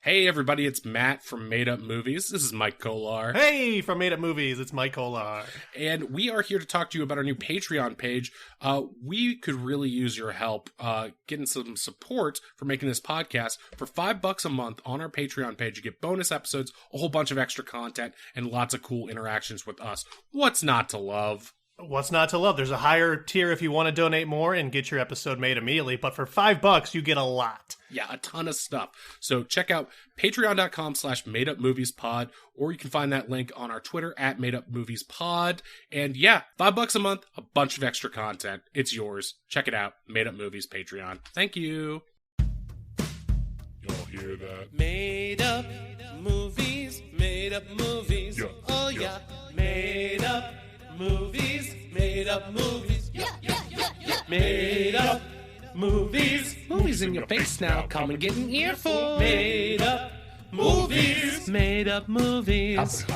Hey everybody, it's Matt from Made Up Movies. This is Mike Kolar. Hey, from Made Up Movies, it's Mike Kolar. And we are here to talk to you about our new Patreon page. We could really use your help getting some support for making this podcast. For $5 a month on our Patreon page, you get bonus episodes, a whole bunch of extra content, and lots of cool interactions with us. What's not to love? What's not to love? There's a higher tier if you want to donate more and get your episode made immediately, but for $5, you get a lot. Yeah, a ton of stuff. So check out patreon.com/madeupmoviespod, or you can find that link on our Twitter at madeupmoviespod. And yeah, $5 a month, a bunch of extra content. It's yours. Check it out. Made Up Movies Patreon. Thank you. Y'all hear that? Made up movies, made up movies. Yeah, oh yeah. Made up movies, made up movies. Made up movies. Movies in your face now, come and get an earful. Made up movies, made up movies.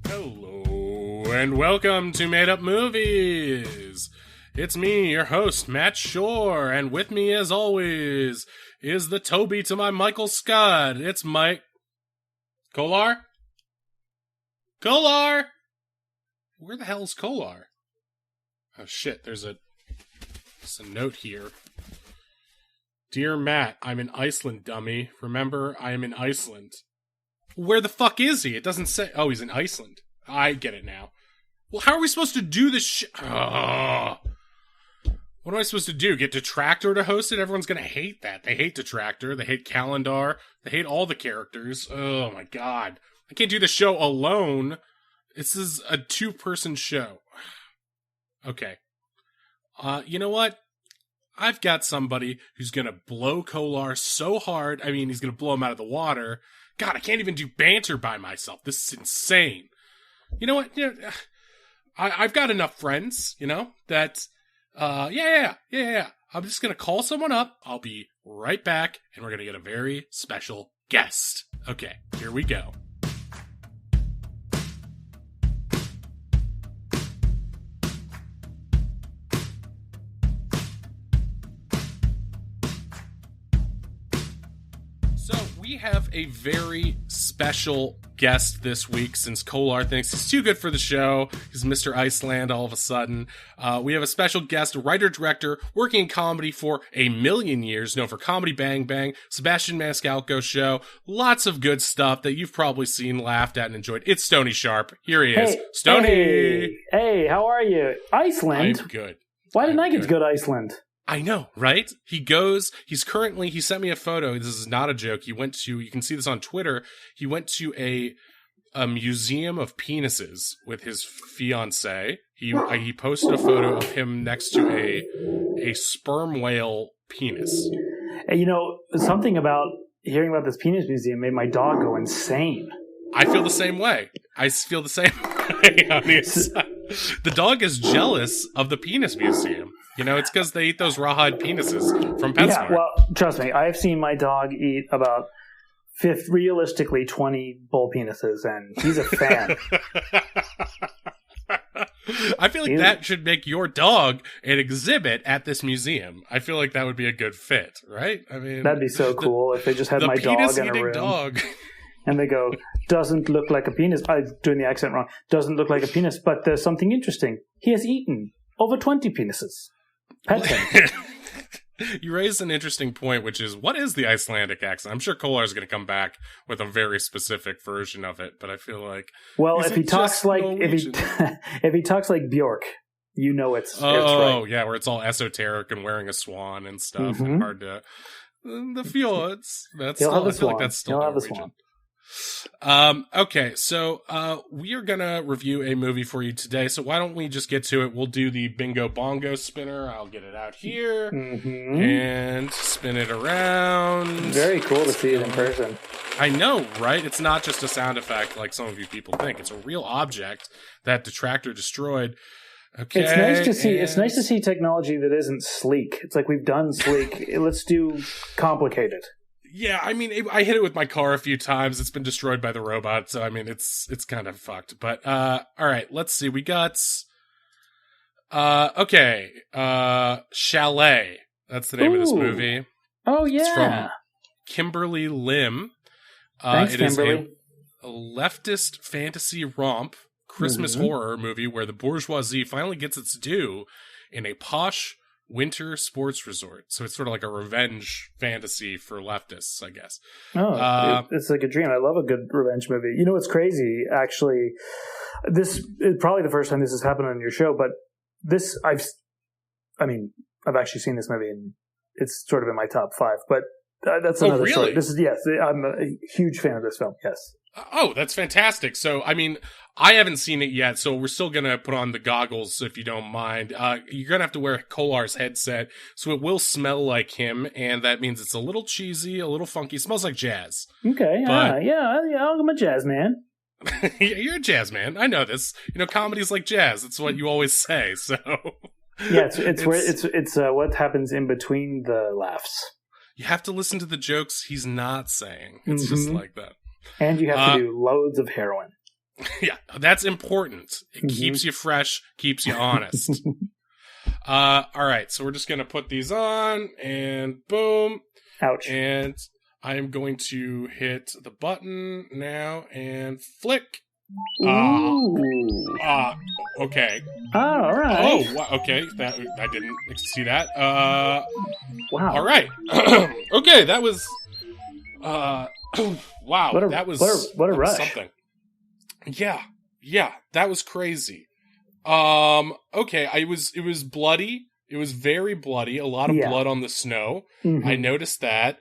Hello, and welcome to Made Up Movies. It's me, your host, Matt Shore, and with me, as always, is the Toby to my Michael Scott. It's Mike Kolar? Kolar! Where the hell is Kolar? Oh shit, there's a note here. Dear Matt, I'm in Iceland, dummy. Remember, I am in Iceland. Where the fuck is he? It doesn't say. Oh, he's in Iceland. I get it now. Well, how are we supposed to do this shit? What am I supposed to do? Get Detractor to host it? Everyone's gonna hate that. They hate Detractor. They hate Calendar. They hate all the characters. Oh my god. I can't do the show alone. This is a 2-person show. Okay. You know what? I've got somebody who's gonna blow Kolar so hard. I mean, he's gonna blow him out of the water. God, I can't even do banter by myself. This is insane. You know what? I've got enough friends, that, yeah. I'm just gonna call someone up. I'll be right back, and we're gonna get a very special guest. Okay, here we go. We have a very special guest this week since Kolar thinks he's too good for the show. He's Mr. Iceland all of a sudden. We have a special guest, a writer-director, working in comedy for a million years, known for Comedy Bang Bang, Sebastian Maniscalco Show, lots of good stuff that you've probably seen, laughed at, and enjoyed. It's Stoney Sharp. Here he is. Stoney! Hey, how are you? Iceland? I'm good. Why didn't I get to go to Iceland? I know, right? He sent me a photo. This is not a joke. You can see this on Twitter. He went to a museum of penises with his fiancée. He posted a photo of him next to a sperm whale penis. Hey, something about hearing about this penis museum made my dog go insane. I feel the same way. I feel the same way on the inside. The dog is jealous of the penis museum. It's because they eat those rawhide penises from PetSmart. Yeah, well, trust me, I've seen my dog eat about realistically 20 bull penises, and he's a fan. I feel like that should make your dog an exhibit at this museum. I feel like that would be a good fit, right? I mean, that'd be so cool if they just had my dog in a room. Dog. And they go, doesn't look like a penis. I'm doing the accent wrong. Doesn't look like a penis, but there's something interesting. He has eaten over 20 penises. Pet him. You raised an interesting point, which is, what is the Icelandic accent? I'm sure Kolar is going to come back with a very specific version of it, but I feel like, well, if he talks like if he talks like Bjork, it's right. Yeah, where it's all esoteric and wearing a swan and stuff, and hard to the fjords. I feel like that's still Norwegian. Okay, so we are gonna review a movie for you today, so why don't we just get to it? We'll do the bingo bongo spinner. I'll get it out here and spin it around. Very cool to see it in person. I know, right? It's not just a sound effect like some of you people think. It's a real object that Detractor destroyed. Okay, it's nice to see technology that isn't sleek. It's like we've done sleek. Let's do complicated. Yeah, I mean, I hit it with my car a few times. It's been destroyed by the robot, so I mean, it's kind of fucked. But all right, let's see. We got Chalet. That's the name of this movie. Oh yeah. It's from Kimberly Lim. Thanks, It is Kimberly. a leftist fantasy romp Christmas horror movie where the bourgeoisie finally gets its due in a posh winter sports resort. So it's sort of like a revenge fantasy for leftists, I guess. It's like a dream. I love a good revenge movie. You know what's crazy? Actually, this is probably the first time this has happened on your show, but I've actually seen this movie and it's sort of in my top 5, but that's another story. This is, yes, I'm a huge fan of this film. Yes. Oh, that's fantastic. So, I mean, I haven't seen it yet, so we're still going to put on the goggles if you don't mind. You're going to have to wear Kolar's headset, so it will smell like him, and that means it's a little cheesy, a little funky. It smells like jazz. Okay, I'm a jazz man. You're a jazz man. I know this. You know, comedy's like jazz. That's what you always say, so... Yeah, it's what happens in between the laughs. You have to listen to the jokes he's not saying. It's just like that. And you have to do loads of heroin. Yeah, that's important. It keeps you fresh, keeps you honest. All right, so we're just going to put these on, and boom. Ouch. And I am going to hit the button now and flick. Okay. All right. Oh, okay. I didn't see that. Wow. All right. Okay, that was. Wow, that was what a rush. Something. Yeah, that was crazy. Okay, it was bloody. It was very bloody. A lot of blood on the snow. Mm-hmm. I noticed that.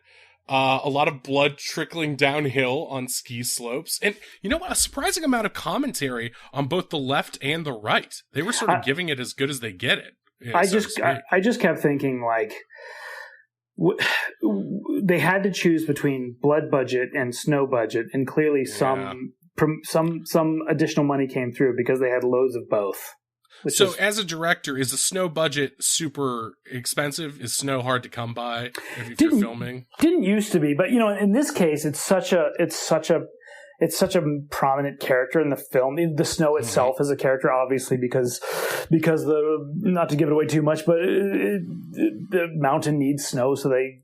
A lot of blood trickling downhill on ski slopes. And you know what? A surprising amount of commentary on both the left and the right. They were sort of giving it as good as they get it. I just kept thinking, like, they had to choose between blood budget and snow budget, and clearly some additional money came through because they had loads of both. So, as a director, is the snow budget super expensive? Is snow hard to come by if you're filming? Didn't used to be, but you know, in this case, it's such a prominent character in the film. The snow itself is a character, obviously, because not to give it away too much, but the mountain needs snow, so they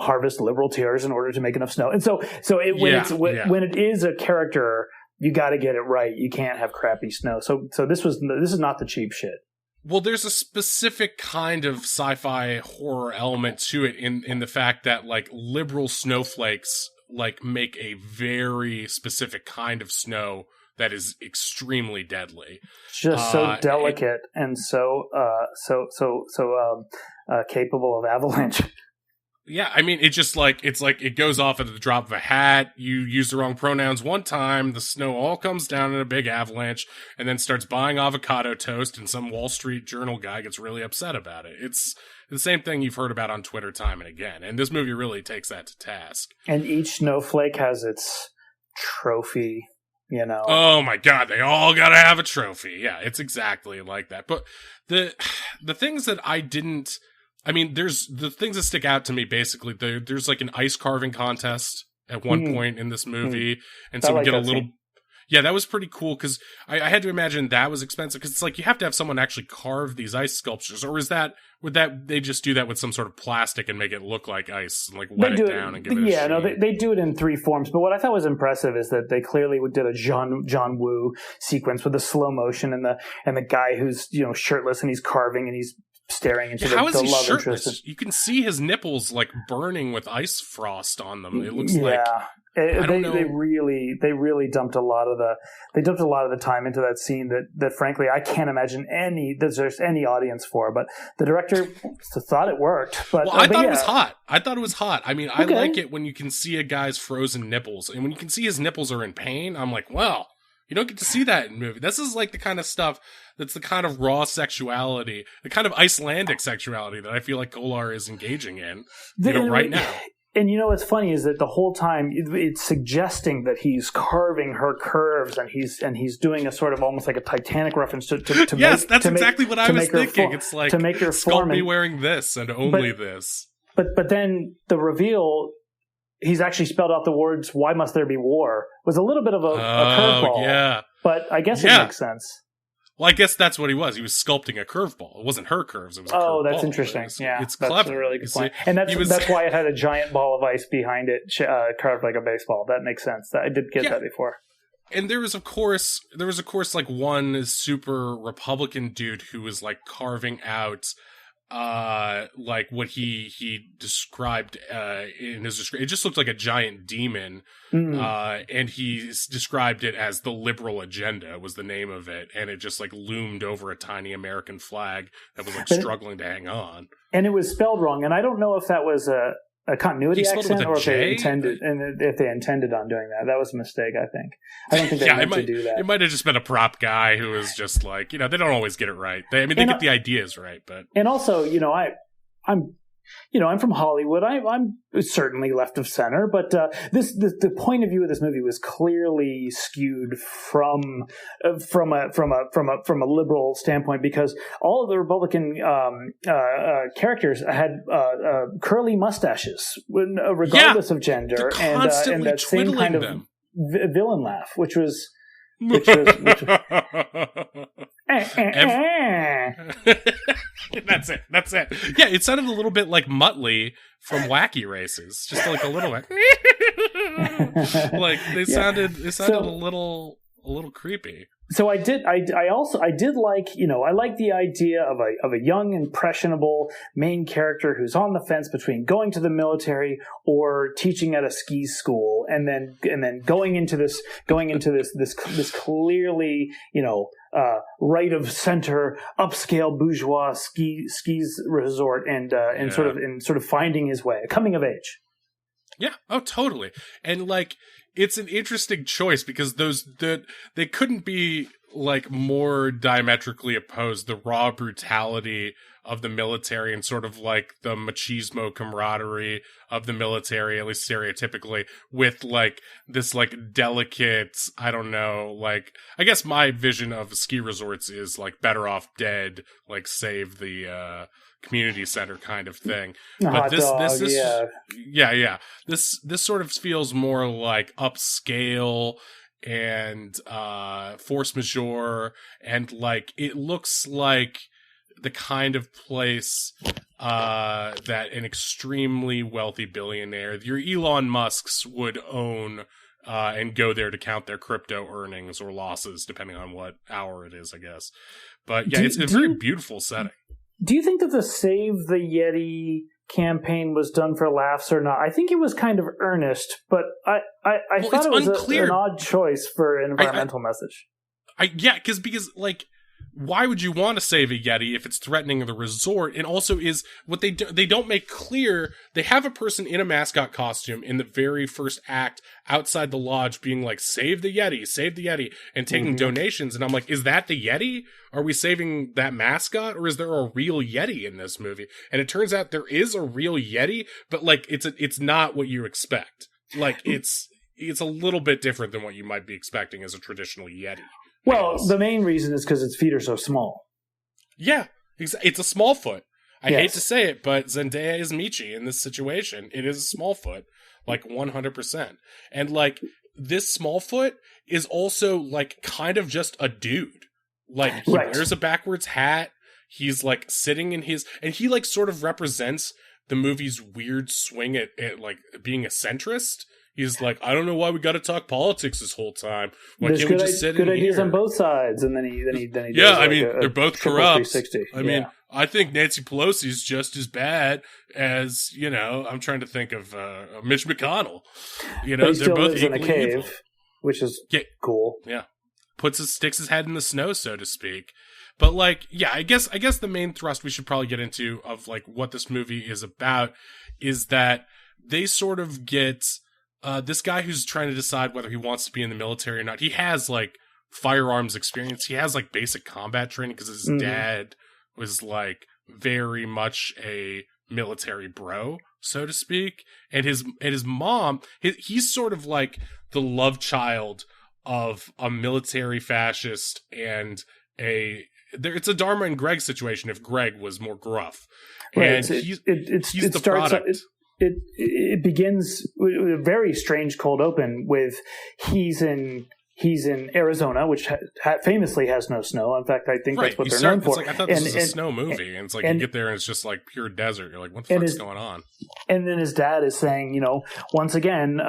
harvest liberal tears in order to make enough snow. And when it is a character, you got to get it right. You can't have crappy snow. So this is not the cheap shit. Well, there's a specific kind of sci-fi horror element to it in the fact that, like, liberal snowflakes, like, make a very specific kind of snow that is extremely deadly. Just so delicate and so capable of avalanche. Yeah, I mean, it's like it goes off at the drop of a hat. You use the wrong pronouns one time, the snow all comes down in a big avalanche, and then starts buying avocado toast, and some Wall Street Journal guy gets really upset about it. It's the same thing you've heard about on Twitter time and again, and this movie really takes that to task. And each snowflake has its trophy, you know. Oh my god, they all gotta have a trophy. Yeah, it's exactly like that. But the things that there's the things that stick out to me, basically. There's like an ice carving contest at one point in this movie. And so we get a little... Scene. Yeah, that was pretty cool, because I had to imagine that was expensive, because it's like you have to have someone actually carve these ice sculptures. Or would they just do that with some sort of plastic and make it look like ice, and like wet it down and give it a shape? No, they do it in 3 forms. But what I thought was impressive is that they clearly did a John Woo sequence with the slow motion and the guy who's, you know, shirtless and he's carving and he's staring into the love shirtless? interest. You can see his nipples like burning with ice frost on them. It looks like they really dumped a lot of the time into that scene that frankly I can't imagine there's any audience for. But the director thought it worked. But I thought it was hot. I mean, I like it when you can see a guy's frozen nipples, and when you can see his nipples are in pain. I'm like, well. You don't get to see that in movie. This is like the kind of stuff that's the kind of raw sexuality, the kind of Icelandic sexuality that I feel like Kolar is engaging in right now. And you know what's funny is that the whole time it's suggesting that he's carving her curves, and he's doing a sort of almost like a Titanic reference to yes, that's exactly what I was thinking. It's like to make her sculpt me wearing this and only this. But then the reveal. He's actually spelled out the words, "Why must there be war?" was a little bit of a curveball. Yeah. But I guess it makes sense. Well, I guess that's what he was. He was sculpting a curveball. It wasn't her curves. It was a curveball. That's interesting. It's that's clever. a really good point. See, And that's why it had a giant ball of ice behind it, carved like a baseball. That makes sense. I did get that before. And there was of course like one super Republican dude who was like carving out like what he described in his description. It just looked like a giant demon, and he described it as the liberal agenda was the name of it, and it just like loomed over a tiny American flag that was like struggling to hang on. And it was spelled wrong, and I don't know if that was a continuity accent or if they intended on doing that. That was a mistake, I think. I don't think they meant to do that. It might have just been a prop guy who was just like, they don't always get it right. They get the ideas right, but and also, I'm from Hollywood. I'm certainly left of center, but the point of view of this movie was clearly skewed from a liberal standpoint, because all of the Republican characters had curly mustaches, regardless of gender, and that same kind of villain laugh, which was. That's it. Yeah, it sounded a little bit like Muttley from Wacky Races, just like a little bit. Like they sounded a little creepy. So I did like, I like the idea of a young, impressionable main character who's on the fence between going to the military or teaching at a ski school, and then going into this clearly, right of center, upscale bourgeois skis resort, and sort of finding his way, coming of age. Yeah. Oh, totally. And like, it's an interesting choice because they couldn't be like more diametrically opposed. The raw brutality of the military and sort of like the machismo camaraderie of the military, at least stereotypically, with like this like delicate, I don't know, like, I guess my vision of ski resorts is like Better Off Dead, like save the community center kind of thing. But this sort of feels more like upscale and force majeure, and like it looks like the kind of place that an extremely wealthy billionaire, your Elon Musks, would own and go there to count their crypto earnings or losses, depending on what hour it is, I guess. But yeah, it's a very beautiful setting. Do you think that the Save the Yeti campaign was done for laughs or not? I think it was kind of earnest, but I thought it was an odd choice for an environmental message. Because like, why would you want to save a Yeti if it's threatening the resort? And also is what they don't make clear. They have a person in a mascot costume in the very first act outside the lodge being like, save the Yeti, and taking donations. And I'm like, is that the Yeti? Are we saving that mascot, or is there a real Yeti in this movie? And it turns out there is a real Yeti, but like it's not what you expect. Like it's a little bit different than what you might be expecting as a traditional Yeti. Well, the main reason is because its feet are so small. Yeah, it's a small foot. I hate to say it, but Zendaya is Michi in this situation. It is a small foot, like 100%. And like this small foot is also like kind of just a dude. Like he wears a backwards hat. He's like sitting in and he like sort of represents the movie's weird swing at like being a centrist. He's like, I don't know why we got to talk politics this whole time. Why can't we just sit in here? Good ideas on both sides, and then he does I mean, they're both corrupt. I mean, I think Nancy Pelosi is just as bad as I'm trying to think of Mitch McConnell. But he they're both lives in a cave, evil. Which is cool. Yeah, sticks his head in the snow, so to speak. But like, yeah, I guess the main thrust we should probably get into of like what this movie is about is that they sort of get. This guy who's trying to decide whether he wants to be in the military or not, he has like firearms experience. He has like basic combat training because his dad was like very much a military bro, so to speak. And his mom, he's sort of like the love child of a military fascist and it's a Dharma and Greg situation if Greg was more gruff. Right. And he's the product. It begins with a very strange cold open with he's in he's in Arizona, which famously has no snow. In fact, I think that's what they're known for. It's like, I thought this was a snow movie, and it's like you get there and it's just like pure desert. You're like, what the fuck's going on? And then his dad is saying, once again,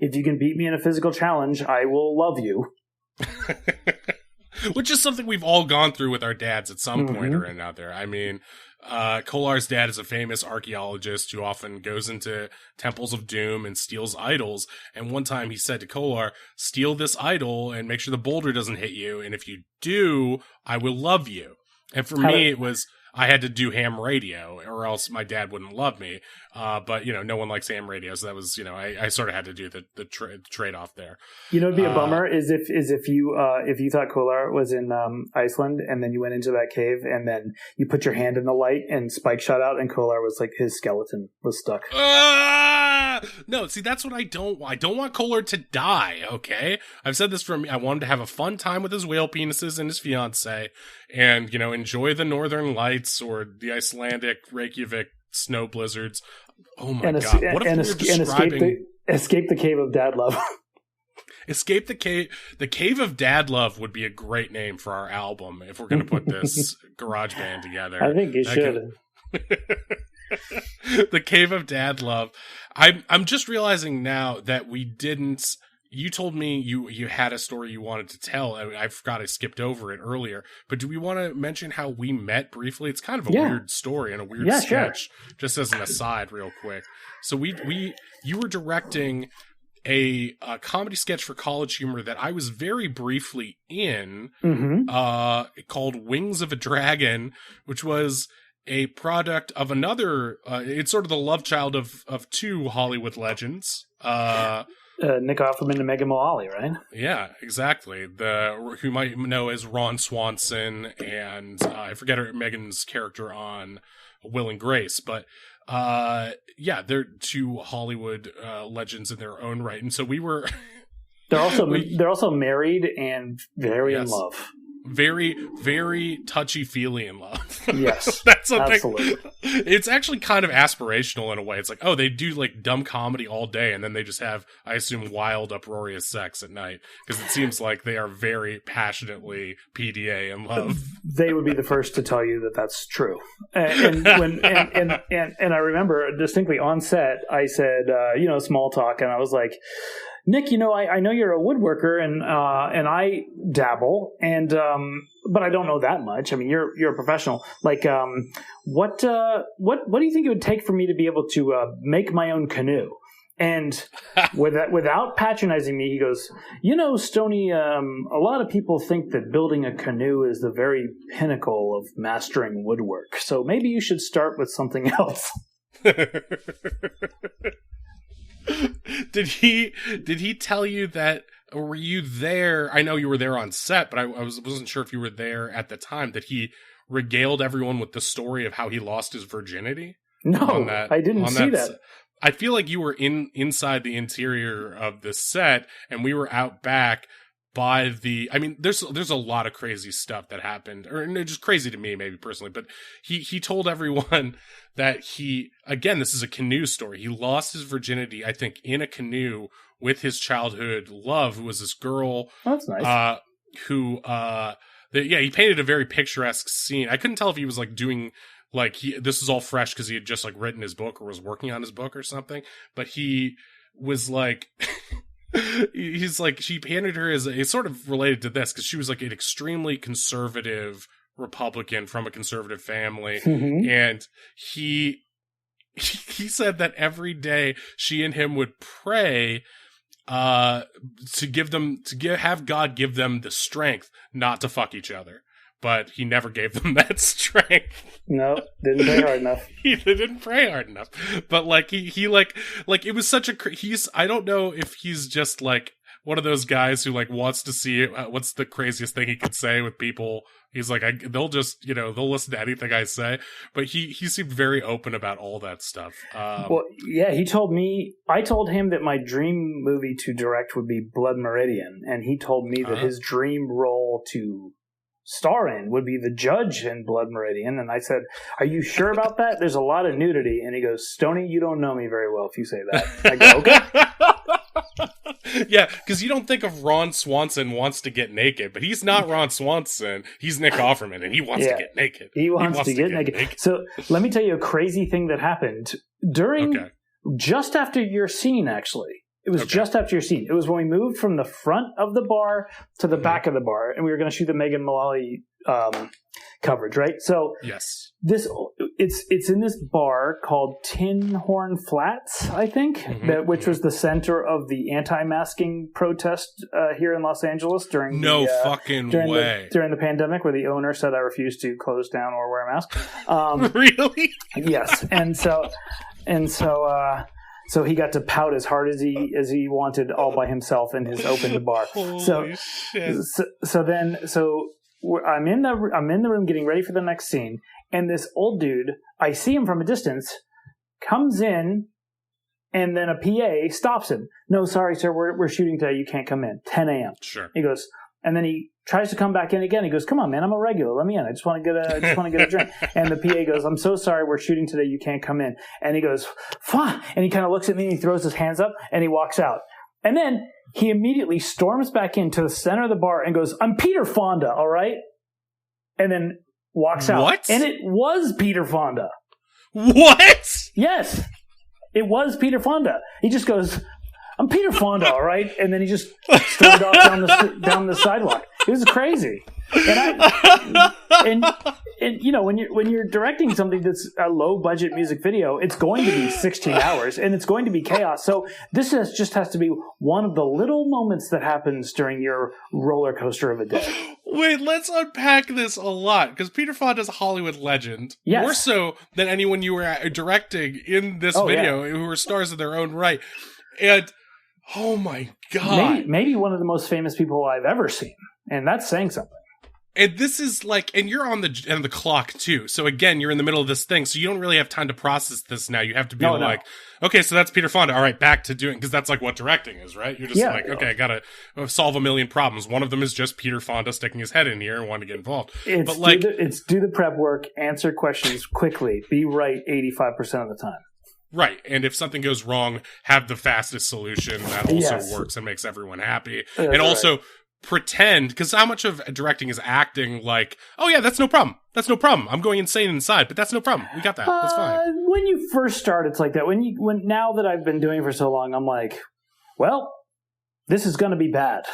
if you can beat me in a physical challenge, I will love you. Which is something we've all gone through with our dads at some point or another. I mean, Kolar's dad is a famous archaeologist who often goes into temples of doom and steals idols. And one time he said to Kolar, steal this idol and make sure the boulder doesn't hit you. And if you do, I will love you. And for me, it was, I had to do ham radio or else my dad wouldn't love me. But no one likes ham radio. So that was, I sort of had to do the trade-off there. It'd be a bummer is if you thought Kolar was in Iceland and then you went into that cave and then you put your hand in the light and Spike shot out and Kolar was like, his skeleton was stuck. No, see, that's what I don't want. I don't want Kolar to die, okay? I've said this from, I want him to have a fun time with his whale penises and his fiance and, enjoy the northern lights or the Icelandic Reykjavik snow blizzards. Oh my God. What if we're describing... escape the cave of dad love. Escape the cave. The Cave of Dad Love would be a great name for our album if we're going to put this garage band together. I think you should. The Cave of Dad Love. I'm just realizing now that we didn't. You told me you had a story you wanted to tell. I forgot I skipped over it earlier. But do we want to mention how we met briefly? It's kind of a weird story and a weird sketch. Sure. Just as an aside, real quick. So you were directing a comedy sketch for College Humor that I was very briefly in, called Wings of a Dragon, which was a product of another. It's sort of the love child of two Hollywood legends. Nick Offerman and Megan Mullally, right? Yeah, exactly. Who might know as Ron Swanson and I forget Megan's character on Will and Grace, but they're two Hollywood legends in their own right, and so we were. They're also married and very in love. Very, very touchy-feely in love. Yes, that's something. Absolutely. It's actually kind of aspirational in a way. It's like, they do like dumb comedy all day, and then they just have, I assume, wild, uproarious sex at night because it seems like they are very passionately PDA in love. They would be the first to tell you that that's true. And I remember distinctly on set, I said, small talk, and I was like, Nick, I know you're a woodworker and I dabble but I don't know that much. I mean, you're a professional. Like, what do you think it would take for me to be able to make my own canoe? And without patronizing me, he goes, Stoney, a lot of people think that building a canoe is the very pinnacle of mastering woodwork. So maybe you should start with something else. Did he tell you that, or were you there? I know you were there on set, but I wasn't sure if you were there at the time, that he regaled everyone with the story of how he lost his virginity? No, I didn't see that. I feel like you were inside the interior of the set, and we were out back by the. I mean, there's a lot of crazy stuff that happened, or just crazy to me, maybe personally. But he told everyone that this is a canoe story. He lost his virginity, I think, in a canoe with his childhood love, who was this girl. Oh, that's nice. He painted a very picturesque scene. I couldn't tell if he was like doing. Like this is all fresh because he had just like written his book or was working on his book or something. But he was like, he's like, she painted her as it's sort of related to this because she was like an extremely conservative Republican from a conservative family, and he said that every day she and him would pray have God give them the strength not to fuck each other. But he never gave them that strength. No, didn't pray hard enough. He didn't pray hard enough. But like he like it was such a I don't know if he's just like one of those guys who like wants to see what's the craziest thing he could say with people. He's like they'll just they'll listen to anything I say. But he seemed very open about all that stuff. Well, yeah, he told me. I told him that my dream movie to direct would be Blood Meridian, and he told me that his dream role to star in would be the judge in Blood Meridian. And I said, are you sure about that? There's a lot of nudity. And he goes, Stoney, you don't know me very well if you say that. I go, okay. Yeah, because you don't think of Ron Swanson wants to get naked, but he's not Ron Swanson. He's Nick Offerman, and he wants to get naked. He wants to get naked. So let me tell you a crazy thing that happened just after your scene, actually. It was just after your scene. It was when we moved from the front of the bar to the back of the bar, and we were going to shoot the Megan Mullally coverage, right? So yes, it's in this bar called Tin Horn Flats, I think, which was the center of the anti-masking protest here in Los Angeles during during the pandemic, where the owner said I refuse to close down or wear a mask. Really? Yes, so he got to pout as hard as he wanted all by himself in his open bar. Holy shit. So I'm in the room getting ready for the next scene, and this old dude, I see him from a distance, comes in, and then a PA stops him. No, sorry, sir, we're shooting today. You can't come in. 10 a.m. Sure. He goes, and then he tries to come back in again. He goes, "Come on, man, I'm a regular. Let me in. I just want to get a drink." And the PA goes, "I'm so sorry. We're shooting today. You can't come in." And he goes, "Fine." And he kind of looks at me and he throws his hands up and he walks out. And then he immediately storms back into the center of the bar and goes, "I'm Peter Fonda, all right?" And then walks out. What? And it was Peter Fonda. What? Yes. It was Peter Fonda. He just goes, "I'm Peter Fonda, all right?" And then he just strode off down the sidewalk. It was crazy. And you know, when you're directing something that's a low budget music video, it's going to be 16 hours and it's going to be chaos. So this just has to be one of the little moments that happens during your roller coaster of a day. Wait, let's unpack this a lot, because Peter Fonda's a Hollywood legend. Yes. More so than anyone you were directing in this video, who were stars in their own right. And oh my God. Maybe one of the most famous people I've ever seen. And that's saying something. And this is like, and you're on the clock too. So again, you're in the middle of this thing. So you don't really have time to process this now. You have to be okay, so that's Peter Fonda. All right, back to doing, because that's like what directing is, right? You're just okay, I got to solve a million problems. One of them is just Peter Fonda sticking his head in here and wanting to get involved. It's do the prep work, answer questions quickly, be right 85% of the time. Right, and if something goes wrong, have the fastest solution that also works and makes everyone happy. And also pretend, because how much of directing is acting like, "Oh yeah, that's no problem. That's no problem. I'm going insane inside, but that's no problem. We got that. That's fine." When you first start, it's like that. When now that I've been doing it for so long, I'm like, "Well, this is going to be bad."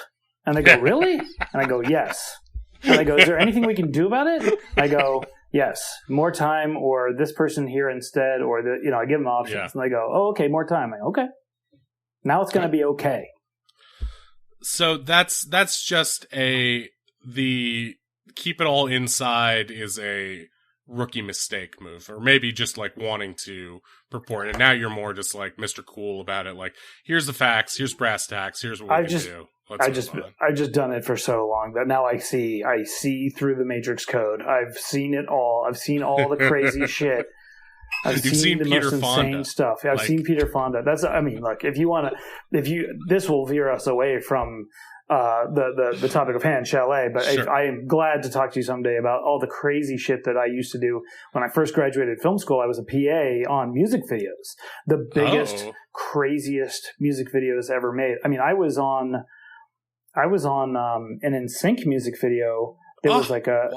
And they go, "Really?" And I go, "Yes." And I go, "Is there anything we can do about it?" I go, "Yes, more time, or this person here instead, or I give them options." And they go, "Oh, okay, more time." I go, "Okay, now it's going to be okay." So that's just the keep it all inside is a rookie mistake move, or maybe just like wanting to purport. And now you're more just like Mr. Cool about it. Like, here's the facts, here's brass tacks, here's what we can do. I've just done it for so long that now I see through the Matrix code. I've seen it all. I've seen all the crazy shit. You've seen the Peter most Fonda. Insane stuff. I've seen Peter Fonda. Look, this will veer us away from the topic of hand, Chalet. But sure. I am glad to talk to you someday about all the crazy shit that I used to do when I first graduated film school. I was a PA on music videos, the biggest, craziest music videos ever made. I mean, I was on an NSYNC music video. There was like a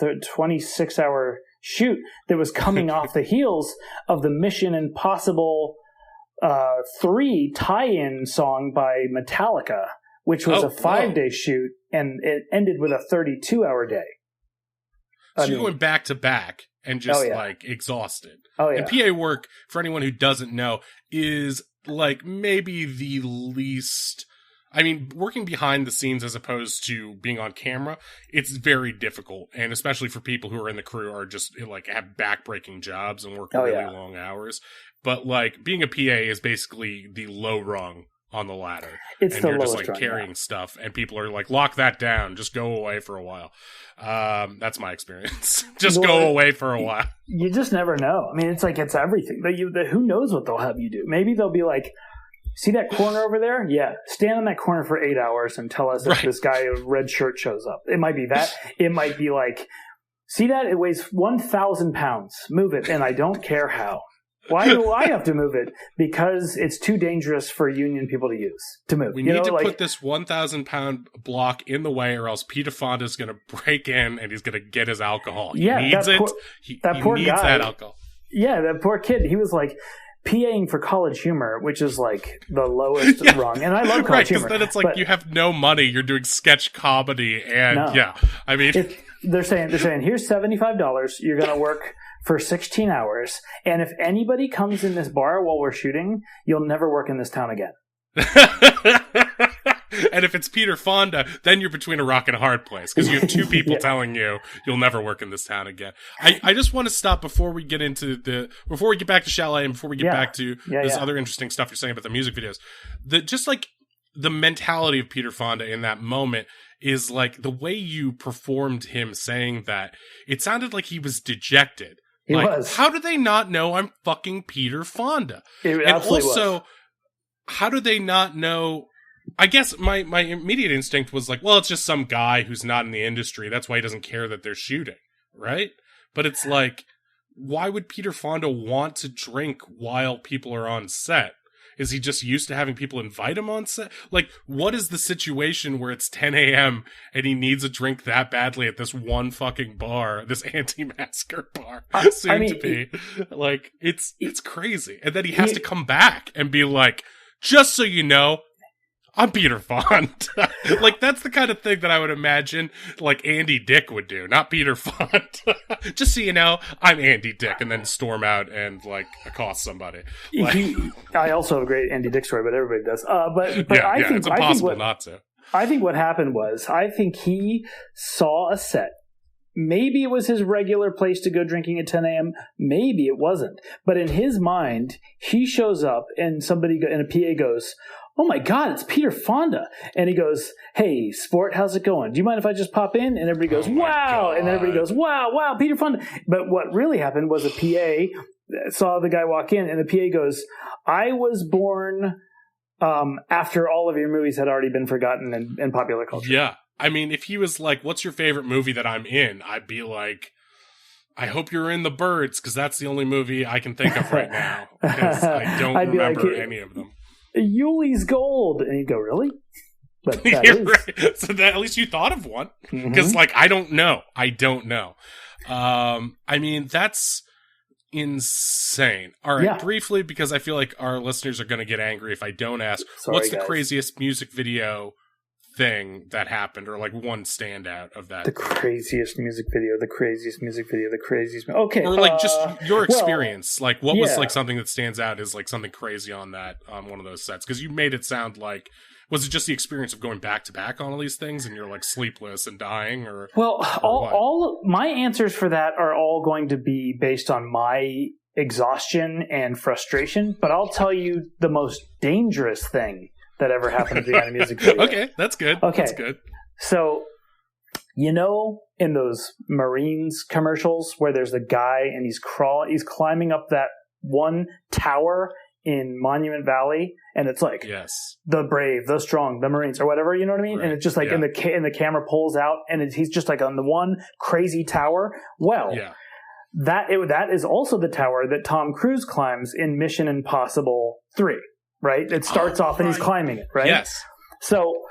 26-hour shoot that was coming off the heels of the Mission Impossible 3 tie-in song by Metallica, which was a 5-day shoot, and it ended with a 32-hour day. So you're going back to back and just exhausted. Oh yeah. And PA work, for anyone who doesn't know, is like maybe the least. I mean, working behind the scenes as opposed to being on camera, it's very difficult. And especially for people who are in the crew are just like have backbreaking jobs and work really long hours. But like being a PA is basically the low rung on the ladder. It's you're just like carrying stuff and people are like, lock that down. Just go away for a while. That's my experience. Just go away for a while. You just never know. I mean, it's like, it's everything. Who knows what they'll have you do? Maybe they'll be like, see that corner over there? Yeah. Stand in that corner for 8 hours and tell us if this guy in a red shirt shows up. It might be that. It might be like, see that? It weighs 1,000 pounds. Move it. And I don't care how. Why do I have to move it? Because it's too dangerous for union people to move. We need to put this 1,000-pound block in the way, or else Peter Fonda's going to break in and he's going to get his alcohol. He needs it. He needs that alcohol. Yeah, that poor kid. He was like PAing for College Humor, which is like the lowest rung. And I love College Humor. Then it's like you have no money. You're doing sketch comedy, and I mean, they're saying here's $75. You're going to work for 16 hours, and if anybody comes in this bar while we're shooting, you'll never work in this town again. And if it's Peter Fonda, then you're between a rock and a hard place, because you have two people telling you'll never work in this town again. I just want to stop before we get back to Chalet, and before we get back to this other interesting stuff you're saying about the music videos. The mentality of Peter Fonda in that moment is like the way you performed him saying that. It sounded like he was dejected. He was. How do they not know I'm fucking Peter Fonda? It absolutely was. How do they not know? I guess my immediate instinct was like, well, it's just some guy who's not in the industry. That's why he doesn't care that they're shooting, right? But it's like, why would Peter Fonda want to drink while people are on set? Is he just used to having people invite him on set? Like, what is the situation where it's 10 a.m. and he needs a drink that badly at this one fucking bar, this anti-masker bar, to be? Like, it's crazy. And then he has to come back and be like, just so you know, I'm Peter Fonda. Like, that's the kind of thing that I would imagine, like, Andy Dick would do, not Peter Fonda. Just so you know, I'm Andy Dick, and then storm out and, like, accost somebody. Like, I also have a great Andy Dick story, but everybody does. But I think, it's impossible not to. I think what happened was, I think he saw a set. Maybe it was his regular place to go drinking at 10 a.m. Maybe it wasn't. But in his mind, he shows up, and somebody in a PA goes, "Oh my God, it's Peter Fonda." And he goes, "Hey, sport, how's it going? Do you mind if I just pop in?" And everybody goes, "Wow." And then everybody goes, "Wow, Peter Fonda." But what really happened was a PA saw the guy walk in, and the PA goes, "I was born after all of your movies had already been forgotten in popular culture." Yeah. I mean, if he was like, "What's your favorite movie that I'm in?" I'd be like, "I hope you're in The Birds, because that's the only movie I can think of right now. Because I don't remember any of them. Yuli's Gold. And he'd go, "Really?" But right. So that, at least you thought of one. Because, like, I don't know. I mean, that's insane. All right, briefly, because I feel like our listeners are going to get angry if I don't ask. What's the craziest music video thing that happened, or like one standout of that? The craziest music video. Okay. Or like just your experience. Like, what was like something that stands out as like something crazy on that, one of those sets? Because you made it sound like, was it just the experience of going back to back on all these things and you're like sleepless and dying, or? Well, all my answers for that are all going to be based on my exhaustion and frustration, but I'll tell you the most dangerous thing that ever happened to the end of music video. Okay, that's good. Okay. That's good. So, you know, in those Marines commercials where there's a guy and he's climbing up that one tower in Monument Valley, and it's like, the brave, the strong, the Marines, or whatever, you know what I mean? Right. And it's just like, and the camera pulls out, and he's just like on the one crazy tower. Well, that is also the tower that Tom Cruise climbs in Mission Impossible 3. Right? It starts off and he's climbing it, right? Yes. So,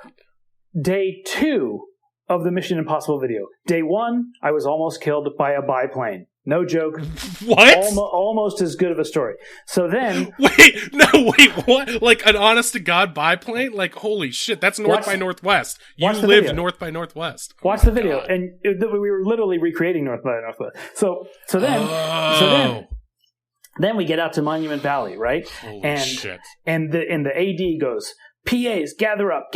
day 2 of the Mission Impossible video. Day 1, I was almost killed by a biplane. No joke. What? Almost as good of a story. So then... Wait, what? Like an honest-to-God biplane? Like, holy shit, that's North by Northwest. You lived North by Northwest. Watch the video. God. And we were literally recreating North by Northwest. So then we get out to Monument Valley, right? Holy shit. And the AD goes, "PAs, gather up.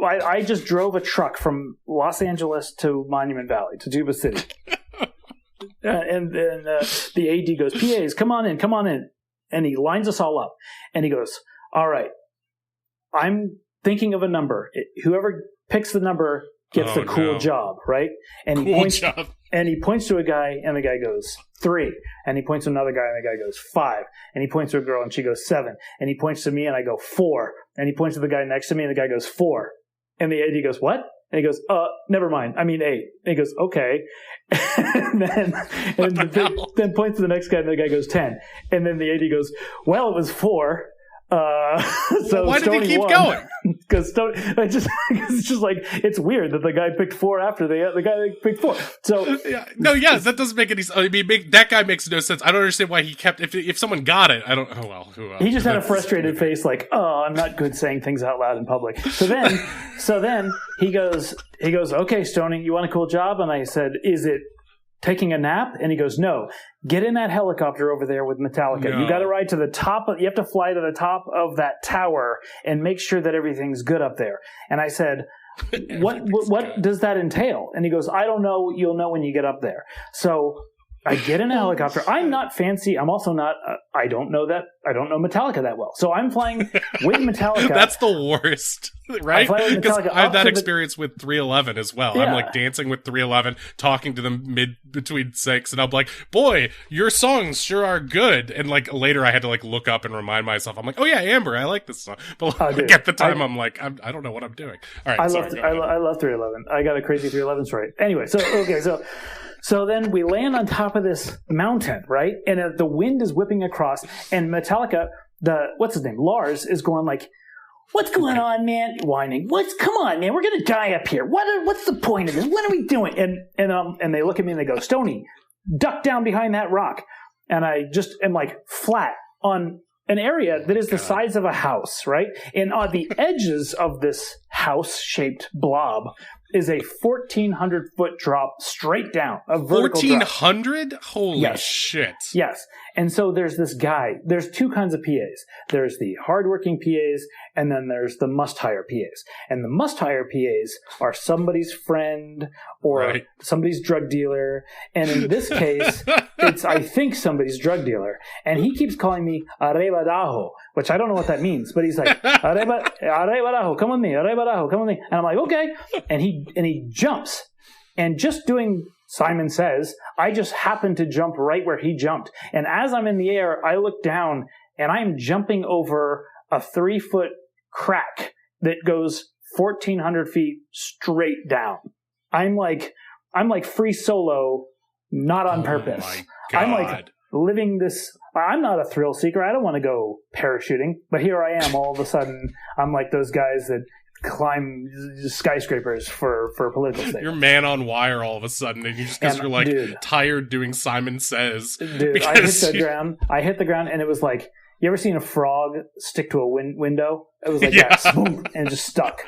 I just drove a truck from Los Angeles to Monument Valley, to Tuba City." And then the AD goes, "PAs, come on in. And he lines us all up. And he goes, "All right, I'm thinking of a number. Whoever picks the number gets the cool job, right?" And he points to a guy, and the guy goes, 3. And he points to another guy, and the guy goes, 5. And he points to a girl, and she goes, 7. And he points to me, and I go, 4. And he points to the guy next to me, and the guy goes, 4. And the AD goes, "What?" And he goes, never mind. I mean 8. And he goes, okay. and then points to the next guy, and the guy goes 10. And then the AD goes, well, it was 4. So why Stoney did he keep won. going? Because it's just like, it's weird that the guy picked 4 after the guy picked 4. So that doesn't make any sense. I mean, that guy makes no sense. I don't understand why he kept. If someone got it, I don't. Oh well, who else? He just had a frustrated face, like, I'm not good saying things out loud in public. So then he goes, okay, Stoney, you want a cool job? And I said, is it taking a nap? And he goes, no. Get in that helicopter over there with Metallica. No. You got to ride to the top. You have to fly to the top of that tower and make sure that everything's good up there. And I said, what does that entail? And he goes, I don't know. You'll know when you get up there. So I get in a helicopter. I'm not fancy. I'm also not. I don't know Metallica that well. So I'm flying with Metallica. That's the worst, right? Because I have that experience with 311 as well. Yeah. I'm like dancing with 311, talking to them between 6, and I'm like, boy, your songs sure are good. And like later I had to like look up and remind myself. I'm like, oh yeah, Amber, I like this song. But like, at the time I'm like, I don't know what I'm doing. All right, I love 311. I got a crazy 311 story. Anyway, So then we land on top of this mountain, right? And the wind is whipping across, and Metallica, what's his name? Lars is going like, what's going on, man? Whining. Come on, man. We're going to die up here. What's the point of this? What are we doing? And they look at me and they go, Stoney, duck down behind that rock. And I just am like flat on an area that is the size of a house, right? And on the edges of this house-shaped blob is a 1,400-foot drop straight down, a vertical 1,400? Holy shit. Yes. And so there's this guy. There's 2 kinds of PAs. There's the hardworking PAs, and then there's the must-hire PAs. And the must-hire PAs are somebody's friend or somebody's drug dealer. And in this case, it's, I think, somebody's drug dealer. And he keeps calling me Arrebadajo, which I don't know what that means. But he's like, Arrebadajo, come with me. Arrebadajo, come with me. And I'm like, okay. And he jumps. And just doing Simon Says, I just happened to jump right where he jumped. And as I'm in the air, I look down and I'm jumping over a 3-foot crack that goes 1,400 feet straight down. I'm like free solo, not on purpose. My God. I'm like living this. I'm not a thrill seeker. I don't want to go parachuting, but here I am. All of a sudden, I'm like those guys that climb skyscrapers for political statements. You're man on wire all of a sudden, and because you're like tired doing Simon Says. Dude, I hit the ground, and it was like, you ever seen a frog stick to a window? It was like that, boom, and it just stuck.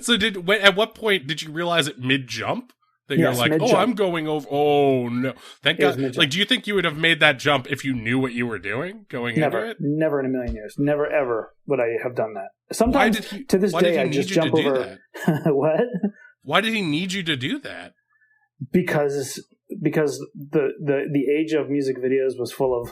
So at what point did you realize it mid-jump? That you're like, mid-jump. I'm going over. Oh, no. Thank God. Like, do you think you would have made that jump if you knew what you were doing into it? Never in a million years. Never, ever would I have done that. Sometimes, to this day, I just jump over. What? Why did he need you to do that? Because the age of music videos was full of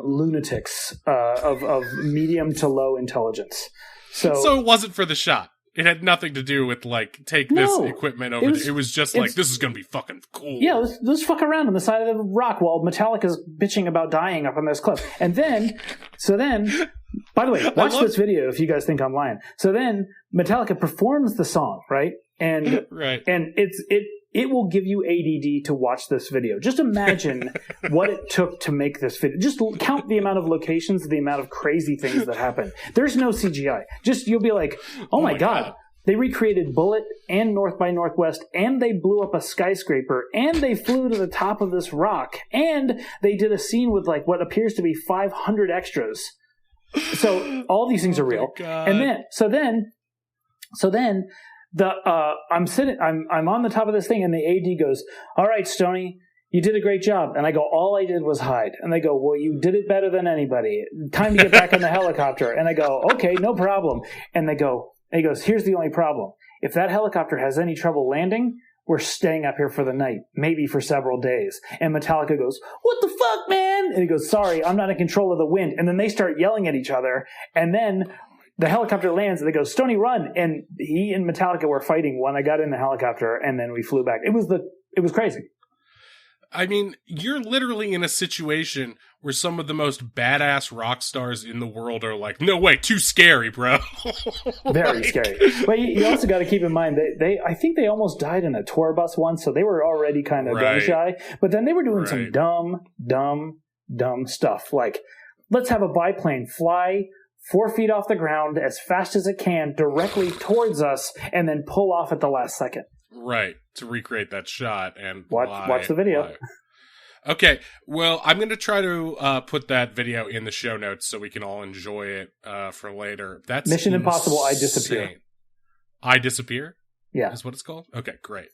lunatics of medium to low intelligence. So it wasn't for the shot. It had nothing to do with, like, take this equipment over. It was just like, this is going to be fucking cool. Yeah, let's fuck around on the side of the rock while Metallica's bitching about dying up on this cliff. And then, by the way, watch this video if you guys think I'm lying. So then Metallica performs the song, right? And and it will give you ADD to watch this video. Just imagine what it took to make this video. Just count the amount of locations, the amount of crazy things that happen. There's no CGI. You'll be like, oh my God. They recreated Bullet and North by Northwest, and they blew up a skyscraper, and they flew to the top of this rock, and they did a scene with like what appears to be 500 extras. So all these things are real. And then I'm on the top of this thing, and the AD goes, all right, Stoney, you did a great job. And I go, all I did was hide. And they go, well, you did it better than anybody. Time to get back in the helicopter. And I go, okay, no problem. And he goes, here's the only problem. If that helicopter has any trouble landing, we're staying up here for the night, maybe for several days. And Metallica goes, what the fuck, man? And he goes, sorry, I'm not in control of the wind. And then they start yelling at each other. And then the helicopter lands, and they go, Stoney, run. And he and Metallica were fighting when I got in the helicopter, and then we flew back. It was crazy. I mean, you're literally in a situation where some of the most badass rock stars in the world are like, no way, too scary, bro. Very scary. But you also got to keep in mind I think they almost died in a tour bus once, so they were already kind of gun shy. But then they were doing some dumb stuff, like let's have a biplane fly 4 feet off the ground as fast as it can directly towards us, and then pull off at the last second. Right, to recreate that shot and watch the video. Okay, well, I'm going to try to put that video in the show notes so we can all enjoy it for later. That's Mission insane. Impossible, I Disappear. I Disappear? Yeah. Is what it's called? Okay, great.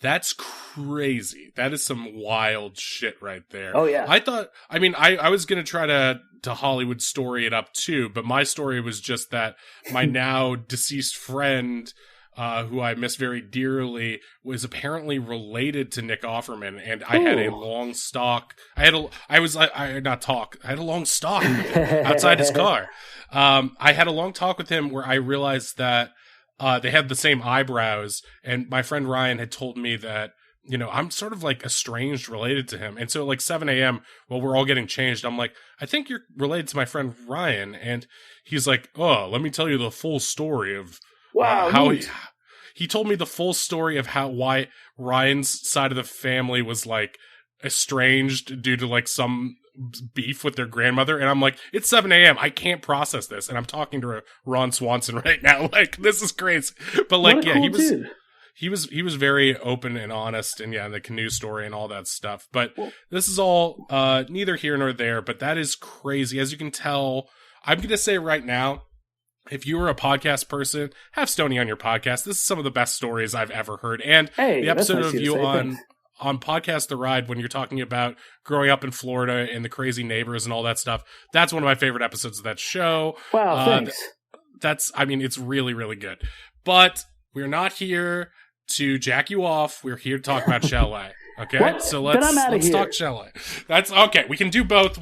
That's crazy. That is some wild shit right there. Oh, yeah. I was going to try to Hollywood story it up too, but my story was just that my now deceased friend, who I miss very dearly, was apparently related to Nick Offerman, and I had a long stalk. I had a long stalk with him outside his car. I had a long talk with him where I realized that they had the same eyebrows, and my friend Ryan had told me that, you know, I'm sort of like estranged related to him. And so like 7 a.m. while we're all getting changed, I'm like, I think you're related to my friend Ryan. And he's like, oh, let me tell you the full story of how he told me the full story of why Ryan's side of the family was like estranged due to like some beef with their grandmother. And I'm like, it's 7 a.m. I can't process this. And I'm talking to Ron Swanson right now. Like, this is crazy. But like, yeah, he was very open and honest, and the canoe story and all that stuff. But this is all neither here nor there, but that is crazy. As you can tell, I'm going to say right now, if you were a podcast person, have Stoney on your podcast. This is some of the best stories I've ever heard. And the episode of you on Podcast The Ride, when you're talking about growing up in Florida and the crazy neighbors and all that stuff, that's one of my favorite episodes of that show. Wow, thanks. It's really, really good. But we're not here to jack you off. We're here to talk about Chalet. Okay? What? So let's talk Chalet. That's okay. We can do both.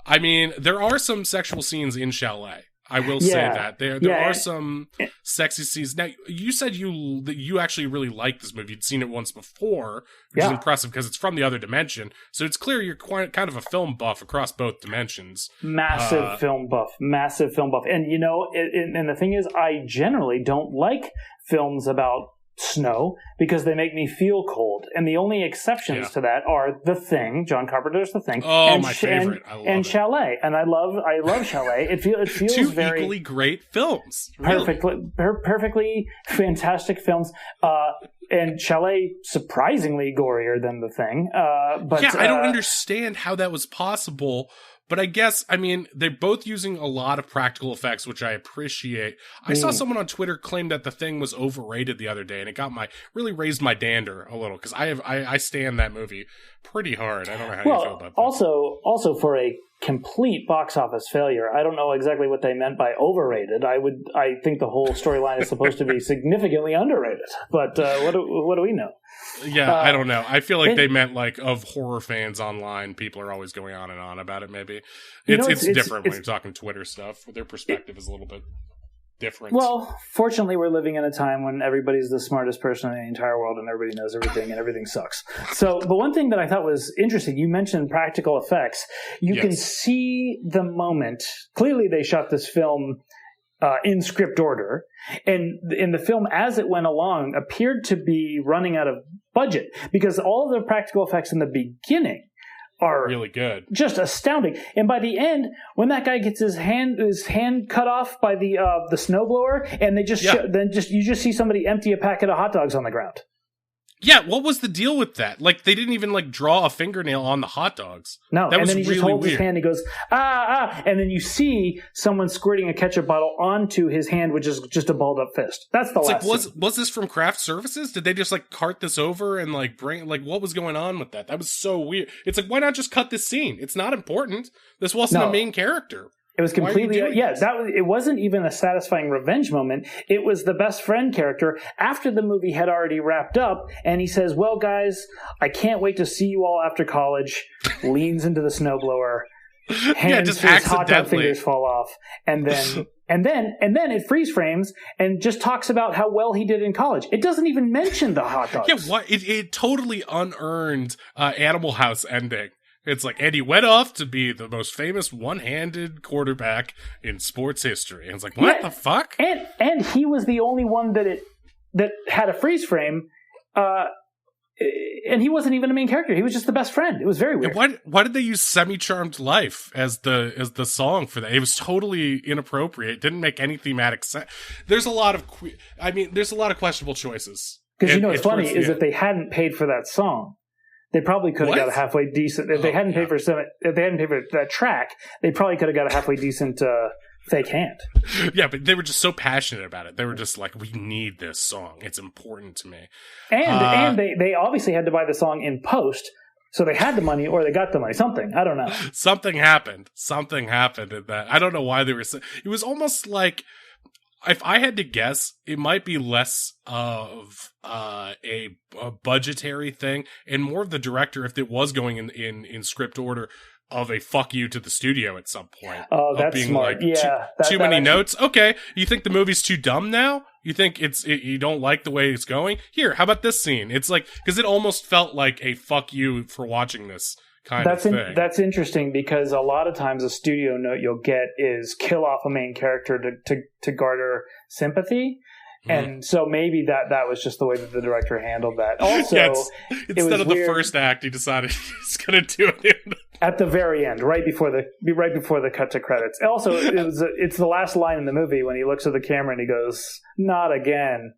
I mean, there are some sexual scenes in Chalet. I will say that there are some sexy scenes. Now, you said you actually really liked this movie. You'd seen it once before, which is impressive because it's from the other dimension. So it's clear you're kind of a film buff across both dimensions. Massive film buff. And you know, and the thing is, I generally don't like films about snow because they make me feel cold, and the only exceptions to that are The Thing, John Carpenter's The Thing, my favorite, and Chalet, and I love Chalet. It feels two very equally great films, really. perfectly fantastic films. And Chalet surprisingly gorier than The Thing. But I don't understand how that was possible. But I guess, I mean, they're both using a lot of practical effects, which I appreciate. I saw someone on Twitter claim that The Thing was overrated the other day, and it really raised my dander a little, because I stand that movie pretty hard. I don't know how you feel about that. Also for a complete box office failure, I don't know exactly what they meant by overrated. I think the whole storyline is supposed to be significantly underrated. But what do we know? Yeah, I don't know. I feel like they meant like of horror fans online. People are always going on and on about it. Maybe it's different when you're talking Twitter stuff. Their perspective is a little bit different. Well, fortunately, we're living in a time when everybody's the smartest person in the entire world, and everybody knows everything, and everything sucks. So, but one thing that I thought was interesting, you mentioned practical effects. You can see the moment. Clearly, they shot this film in script order, and in the film as it went along appeared to be running out of budget, because all of the practical effects in the beginning are really good, just astounding. And by the end, when that guy gets his hand cut off by the snowblower, and they you just see somebody empty a packet of hot dogs on the ground. Yeah, what was the deal with that? Like, they didn't even, like, draw a fingernail on the hot dogs. No, that was then he just holds his hand and he goes, and then you see someone squirting a ketchup bottle onto his hand, which is just a balled up fist. That's the last scene. Was this from craft services? Did they just, like, cart this over and, like, bring, like, what was going on with that? That was so weird. It's like, why not just cut this scene? It's not important. This wasn't a main character. It was completely, it wasn't even a satisfying revenge moment. It was the best friend character after the movie had already wrapped up. And he says, well, guys, I can't wait to see you all after college. Leans into the snowblower. Hands, just his hot dog accidentally. fingers fall off. And then And then it freeze frames and just talks about how well he did in college. It doesn't even mention the hot dogs. Yeah, what? It totally unearned Animal House ending. It's like, and he went off to be the most famous one-handed quarterback in sports history. And it's like, what the fuck? And he was the only one that had a freeze frame. And he wasn't even a main character. He was just the best friend. It was very weird. Why did they use "Semi-Charmed Life" as the song for that? It was totally inappropriate. It didn't make any thematic sense. There's a lot of questionable choices. Because you know what's funny is if they hadn't paid for that song, they probably could have got a halfway decent. If they hadn't paid for that track, they probably could have got a halfway decent fake hand. Yeah, but they were just so passionate about it. They were just like, we need this song. It's important to me. And they obviously had to buy the song in post, so they had the money or they got the money. Something. I don't know. Something happened in that. I don't know why they were. It was almost like, if I had to guess, it might be less of a budgetary thing and more of the director, if it was going in script order, of a fuck you to the studio at some point. Oh, that's being smart. Like, too many notes. Okay, you think the movie's too dumb now? You think you don't like the way it's going? Here, how about this scene? It's like, because it almost felt like a fuck you for watching this kind of thing. That's interesting, because a lot of times a studio note you'll get is kill off a main character to garner sympathy. And so maybe that was just the way that the director handled that. Also, instead of the first act, he decided he's going to do it at the very end, right before the cut to credits. Also, it's the last line in the movie when he looks at the camera and he goes, "Not again."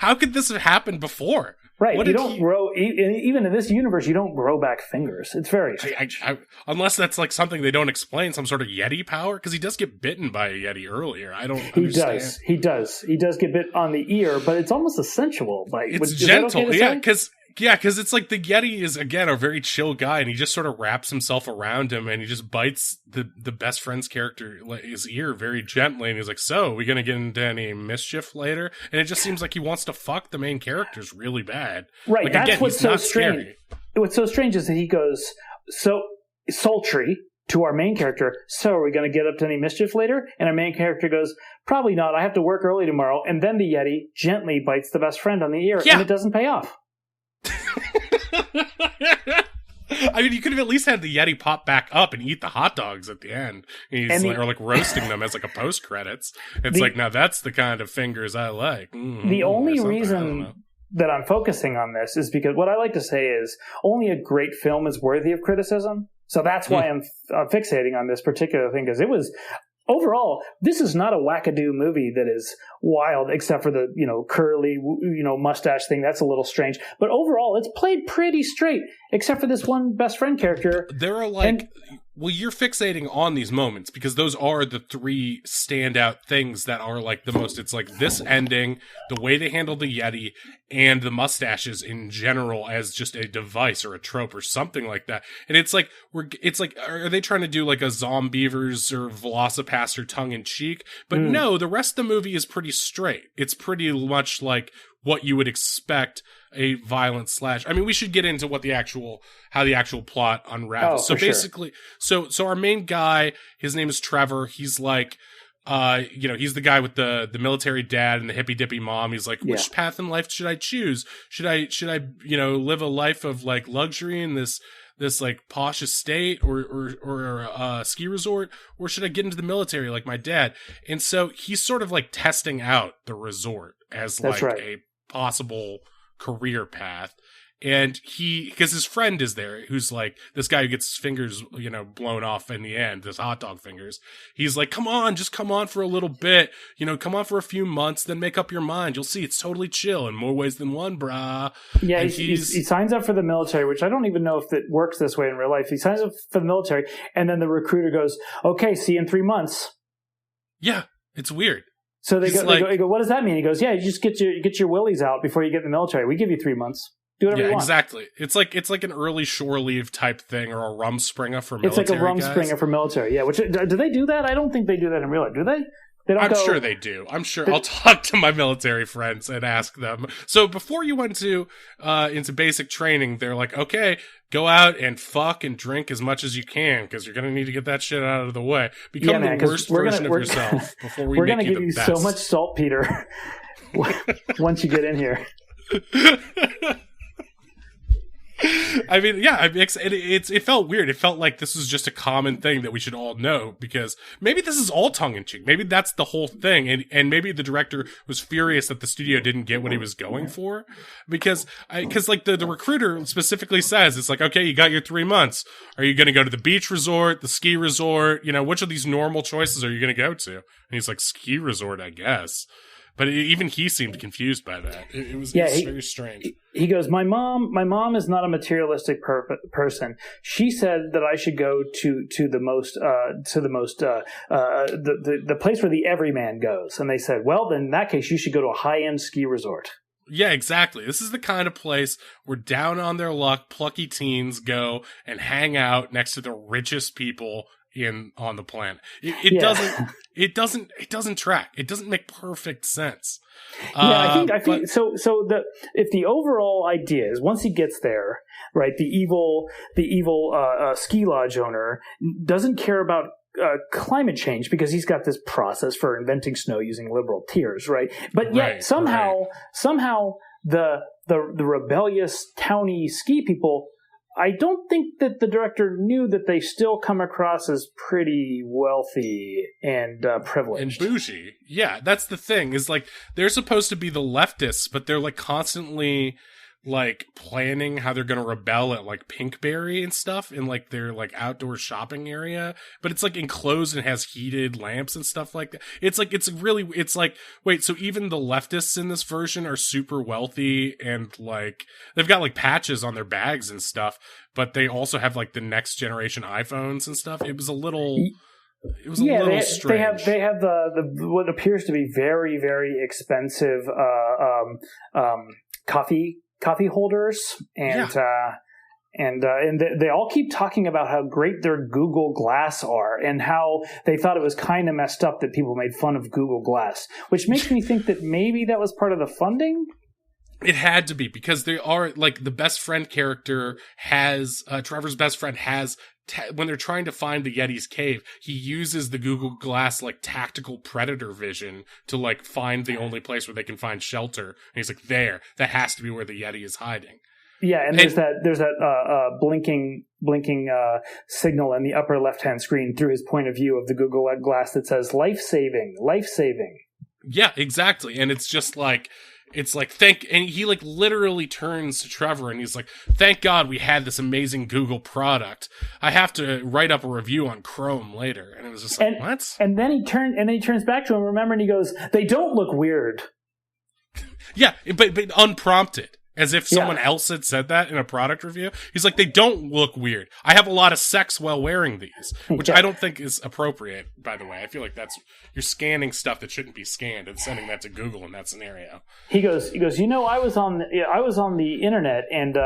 How could this have happened before? Right, you don't grow, even in this universe, you don't grow back fingers. It's very strange. Unless that's like something they don't explain, some sort of Yeti power, because he does get bitten by a Yeti earlier. I don't understand. He does get bit on the ear, but it's almost a sensual bite. It's gentle, because it's like the Yeti is, again, a very chill guy, and he just sort of wraps himself around him, and he just bites the best friend's character, his ear, very gently, and he's like, so, are we going to get into any mischief later? And it just seems like he wants to fuck the main characters really bad. Right, like, that's again, what's so strange. Scary. What's so strange is that he goes so sultry to our main character, so are we going to get up to any mischief later? And our main character goes, probably not, I have to work early tomorrow. And then the Yeti gently bites the best friend on the ear, and it doesn't pay off. I mean, you could have at least had the Yeti pop back up and eat the hot dogs at the end. Or roasting them as like a post credits. It's like, now that's the kind of fingers I like. The only reason that I'm focusing on this is because what I like to say is only a great film is worthy of criticism. So that's why I'm fixating on this particular thing, because it was. Overall, this is not a wackadoo movie that is wild, except for the, curly, mustache thing. That's a little strange. But overall, it's played pretty straight, except for this one best friend character. There are well, you're fixating on these moments because those are the three standout things that are like the most. It's like this ending, the way they handle the Yeti, and the mustaches in general as just a device or a trope or something like that. And it's like, are they trying to do like a Zombievers or Velocipaster tongue in cheek? But no, the rest of the movie is pretty straight. It's pretty much like what you would expect a violent slash. I mean, we should get into how the actual plot unravels. So basically, so our main guy, his name is Trevor. He's like, he's the guy with the military dad and the hippy dippy mom. He's like, which path in life should I choose? Should I, live a life of like luxury in this like posh estate or a ski resort, or should I get into the military like my dad? And so he's sort of like testing out the resort as a possible career path. And because his friend is there, who's like this guy who gets his fingers, blown off in the end, his hot dog fingers. He's like, come on for a little bit, come on for a few months, then make up your mind. You'll see it's totally chill in more ways than one, brah. Yeah, he signs up for the military, which I don't even know if it works this way in real life. He signs up for the military, and then the recruiter goes, okay, see you in 3 months. Yeah, it's weird. So they go, what does that mean? He goes, yeah, you just get your willies out before you get in the military. We give you 3 months. Do whatever you want. Exactly. It's like an early shore leave type thing, or a Rumspringa for military. It's like a Rumspringa for military. Yeah. Which do they do that? I don't think they do that in real life. Do they? I'm sure they do. I'm sure I'll talk to my military friends and ask them. So before you went to into basic training, they're like, okay, go out and fuck and drink as much as you can because you're gonna need to get that shit out of the way. Become the worst version of yourself before we make you the best. We're gonna give you so much saltpeter once you get in here. I mean, yeah, it felt weird. It felt like this was just a common thing that we should all know because maybe this is all tongue in cheek. Maybe that's the whole thing, and maybe the director was furious that the studio didn't get what he was going for because like the recruiter specifically says it's like, okay, you got your 3 months. Are you going to go to the beach resort, the ski resort? You know, which of these normal choices are you going to go to? And he's like, ski resort, I guess. But even he seemed confused by that. It was very strange. He goes, my mom is not a materialistic person. She said that I should go to the place where the everyman goes. And they said, well, then in that case, you should go to a high-end ski resort. Yeah, exactly. This is the kind of place where down on their luck, plucky teens go and hang out next to the richest people on the planet. It doesn't track. It doesn't make perfect sense. I think so. If the overall idea is once he gets there, right, the evil ski lodge owner doesn't care about climate change because he's got this process for inventing snow using liberal tears, right? But yet somehow the rebellious towny ski people, I don't think that the director knew that they still come across as pretty wealthy and privileged. And bougie. Yeah, that's the thing, is like, they're supposed to be the leftists, but they're like constantly like planning how they're going to rebel at like Pinkberry and stuff in like their like outdoor shopping area, but it's like enclosed and has heated lamps and stuff like that. It's like, wait, so even the leftists in this version are super wealthy and like they've got like patches on their bags and stuff, but they also have like the next generation iPhones and stuff. It was a little strange. They have the what appears to be very, very expensive coffee holders, and they all keep talking about how great their Google Glass are and how they thought it was kind of messed up that people made fun of Google Glass, which makes me think that maybe that was part of the funding. It had to be, because they are like the best friend character has Trevor's best friend has when they're trying to find the Yeti's cave, he uses the Google Glass like tactical predator vision to like find the only place where they can find shelter. And he's like, that has to be where the Yeti is hiding. Yeah, and there's that blinking signal in the upper left-hand screen through his point of view of the Google Glass that says life-saving. Yeah, exactly. And it's just like, and he like literally turns to Trevor and he's like, thank God we had this amazing Google product. I have to write up a review on Chrome later. And it was just like, what? And then he turns back to him, remember, and he goes, they don't look weird. Yeah, but unprompted. As if someone else had said that in a product review. He's like, they don't look weird. I have a lot of sex while wearing these, which I don't think is appropriate, by the way. I feel like you're scanning stuff that shouldn't be scanned and sending that to Google in that scenario. He goes, I was on the internet, and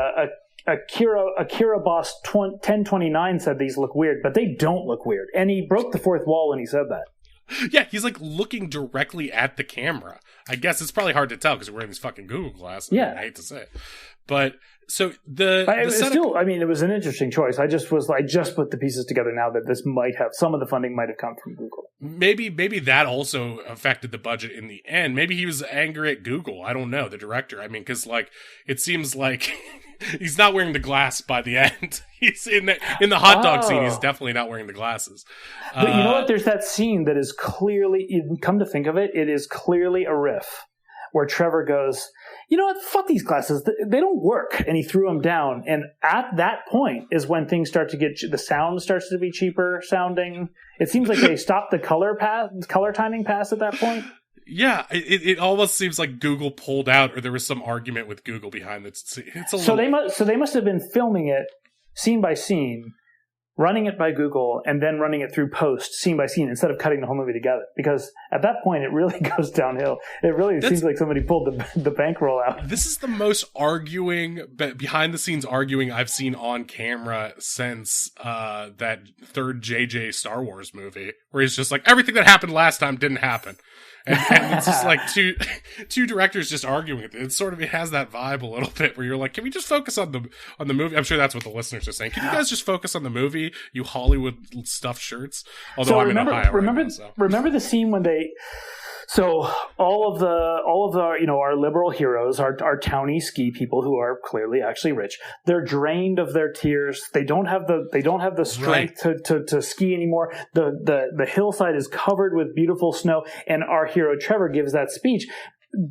Akira Boss 1029 said these look weird, but they don't look weird. And he broke the fourth wall when he said that. Yeah, he's like looking directly at the camera. I guess it's probably hard to tell because we're wearing these fucking Google glasses. Yeah, I hate to say it, but so it was an interesting choice. I just put the pieces together now that this might have some of the funding might have come from Google. Maybe that also affected the budget in the end. Maybe he was angry at Google. I don't know, the director. I mean, because like it seems like he's not wearing the glass by the end. He's in the hot dog scene. He's definitely not wearing the glasses. But you know what? There's that scene that is clearly, come to think of it, it is clearly a riff where Trevor goes, you know what? Fuck these glasses. They don't work. And he threw them down. And at that point is when things start to the sound starts to be cheaper sounding. It seems like they stopped the color timing pass at that point. Yeah, it almost seems like Google pulled out, or there was some argument with Google behind it. So they must have been filming it scene by scene, running it by Google, and then running it through post, scene by scene, instead of cutting the whole movie together. Because at that point, it really goes downhill. It really seems like somebody pulled the bankroll out. This is the most behind the scenes arguing I've seen on camera since that third JJ Star Wars movie, where he's just like, everything that happened last time didn't happen. And it's just like two directors just arguing it. It's sort of, it has that vibe a little bit where you're like, can we just focus on the movie? I'm sure that's what the listeners are saying. Can you guys just focus on the movie, you Hollywood stuffed shirts? Although I'm in Ohio right now, so. Remember the scene when so all of the our liberal heroes, our townie ski people who are clearly actually rich, they're drained of their tears. They don't have the strength to ski anymore. The hillside is covered with beautiful snow, and our hero Trevor gives that speech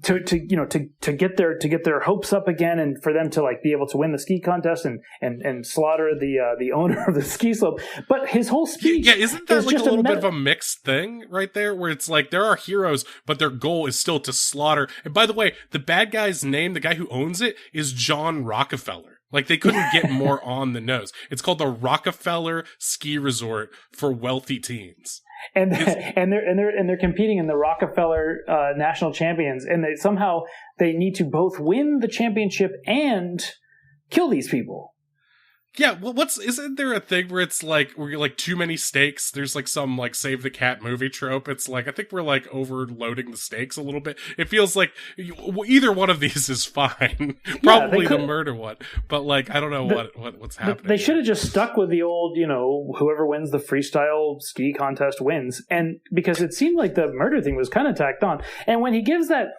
to get their hopes up again, and for them to like be able to win the ski contest and slaughter the owner of the ski slope. But his whole speech, isn't that like a little bit of a mixed thing right there, where it's like there are heroes, but their goal is still to slaughter. And by the way, the bad guy's name, the guy who owns it, is John Rockefeller. Like, they couldn't get more on the nose. It's called the Rockefeller Ski Resort for Wealthy Teens. And they're competing in the Rockefeller National Champions, and they need to both win the championship and kill these people. Yeah, well, isn't there a thing where it's like, where you're like too many stakes? There's like some like save the cat movie trope. It's like, I think we're like overloading the stakes a little bit. It feels like either one of these is fine. Probably the murder one, but like, I don't know what's happening. They should have just stuck with the old, whoever wins the freestyle ski contest wins. And because it seemed like the murder thing was kind of tacked on. And when he gives that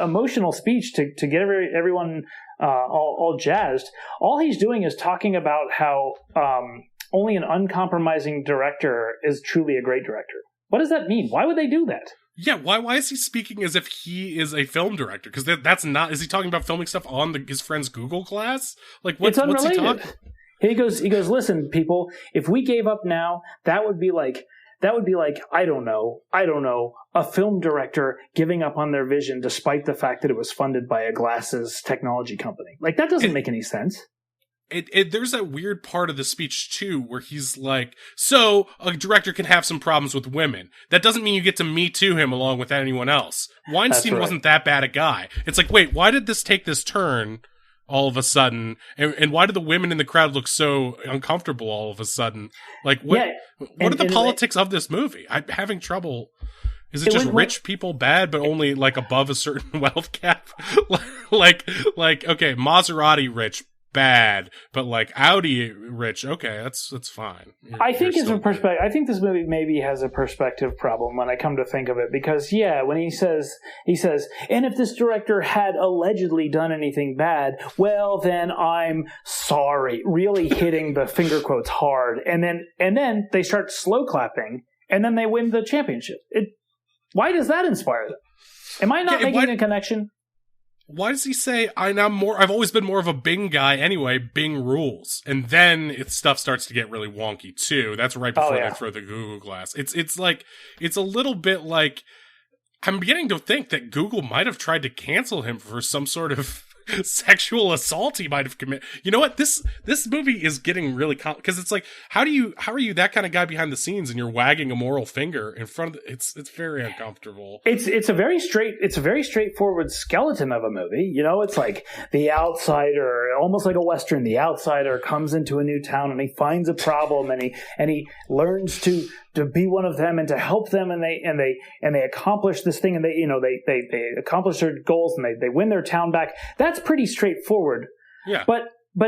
emotional speech to get everyone all jazzed, all he's doing is talking about how only an uncompromising director is truly a great director. What does that mean? Why would they do that? Yeah, why is he speaking as if he is a film director? Because that's not. Is he talking about filming stuff on his friend's Google Glass? Like, what's he talking? He goes, listen, people, if we gave up now, that would be like, I don't know, a film director giving up on their vision despite the fact that it was funded by a glasses technology company. Like, that doesn't make any sense. There's that weird part of the speech, too, where he's like, so a director can have some problems with women. That doesn't mean you get to Me Too him along with anyone else. Weinstein wasn't that bad a guy. It's like, wait, why did this take this turn all of a sudden? And why do the women in the crowd look so uncomfortable all of a sudden? Like, what are the politics of this movie? I'm having trouble. Is it just rich people bad, but only like above a certain wealth cap? like, okay, Maserati rich, bad, but like Audi rich, okay, that's fine. I think it's a perspective. I think this movie maybe has a perspective problem when I come to think of it, because when he says, and if this director had allegedly done anything bad, well, then I'm sorry, really hitting the finger quotes hard, and then they start slow clapping, and then they win the championship. Why does that inspire them? Am I not making a connection? Why does he say, I've always been more of a Bing guy anyway, Bing rules. And then stuff starts to get really wonky too. That's right before they throw the Google Glass. It's like, it's a little bit like, I'm beginning to think that Google might have tried to cancel him for some sort of sexual assault he might have committed. You know what? This movie is getting really because it's like, how are you that kind of guy behind the scenes and you're wagging a moral finger in front of it's very uncomfortable. It's a very straightforward skeleton of a movie. It's like the outsider, almost like a Western. The outsider comes into a new town and he finds a problem and he learns to be one of them and to help them, and they accomplish this thing, and they accomplish their goals, and they win their town back. That's pretty straightforward. Yeah. But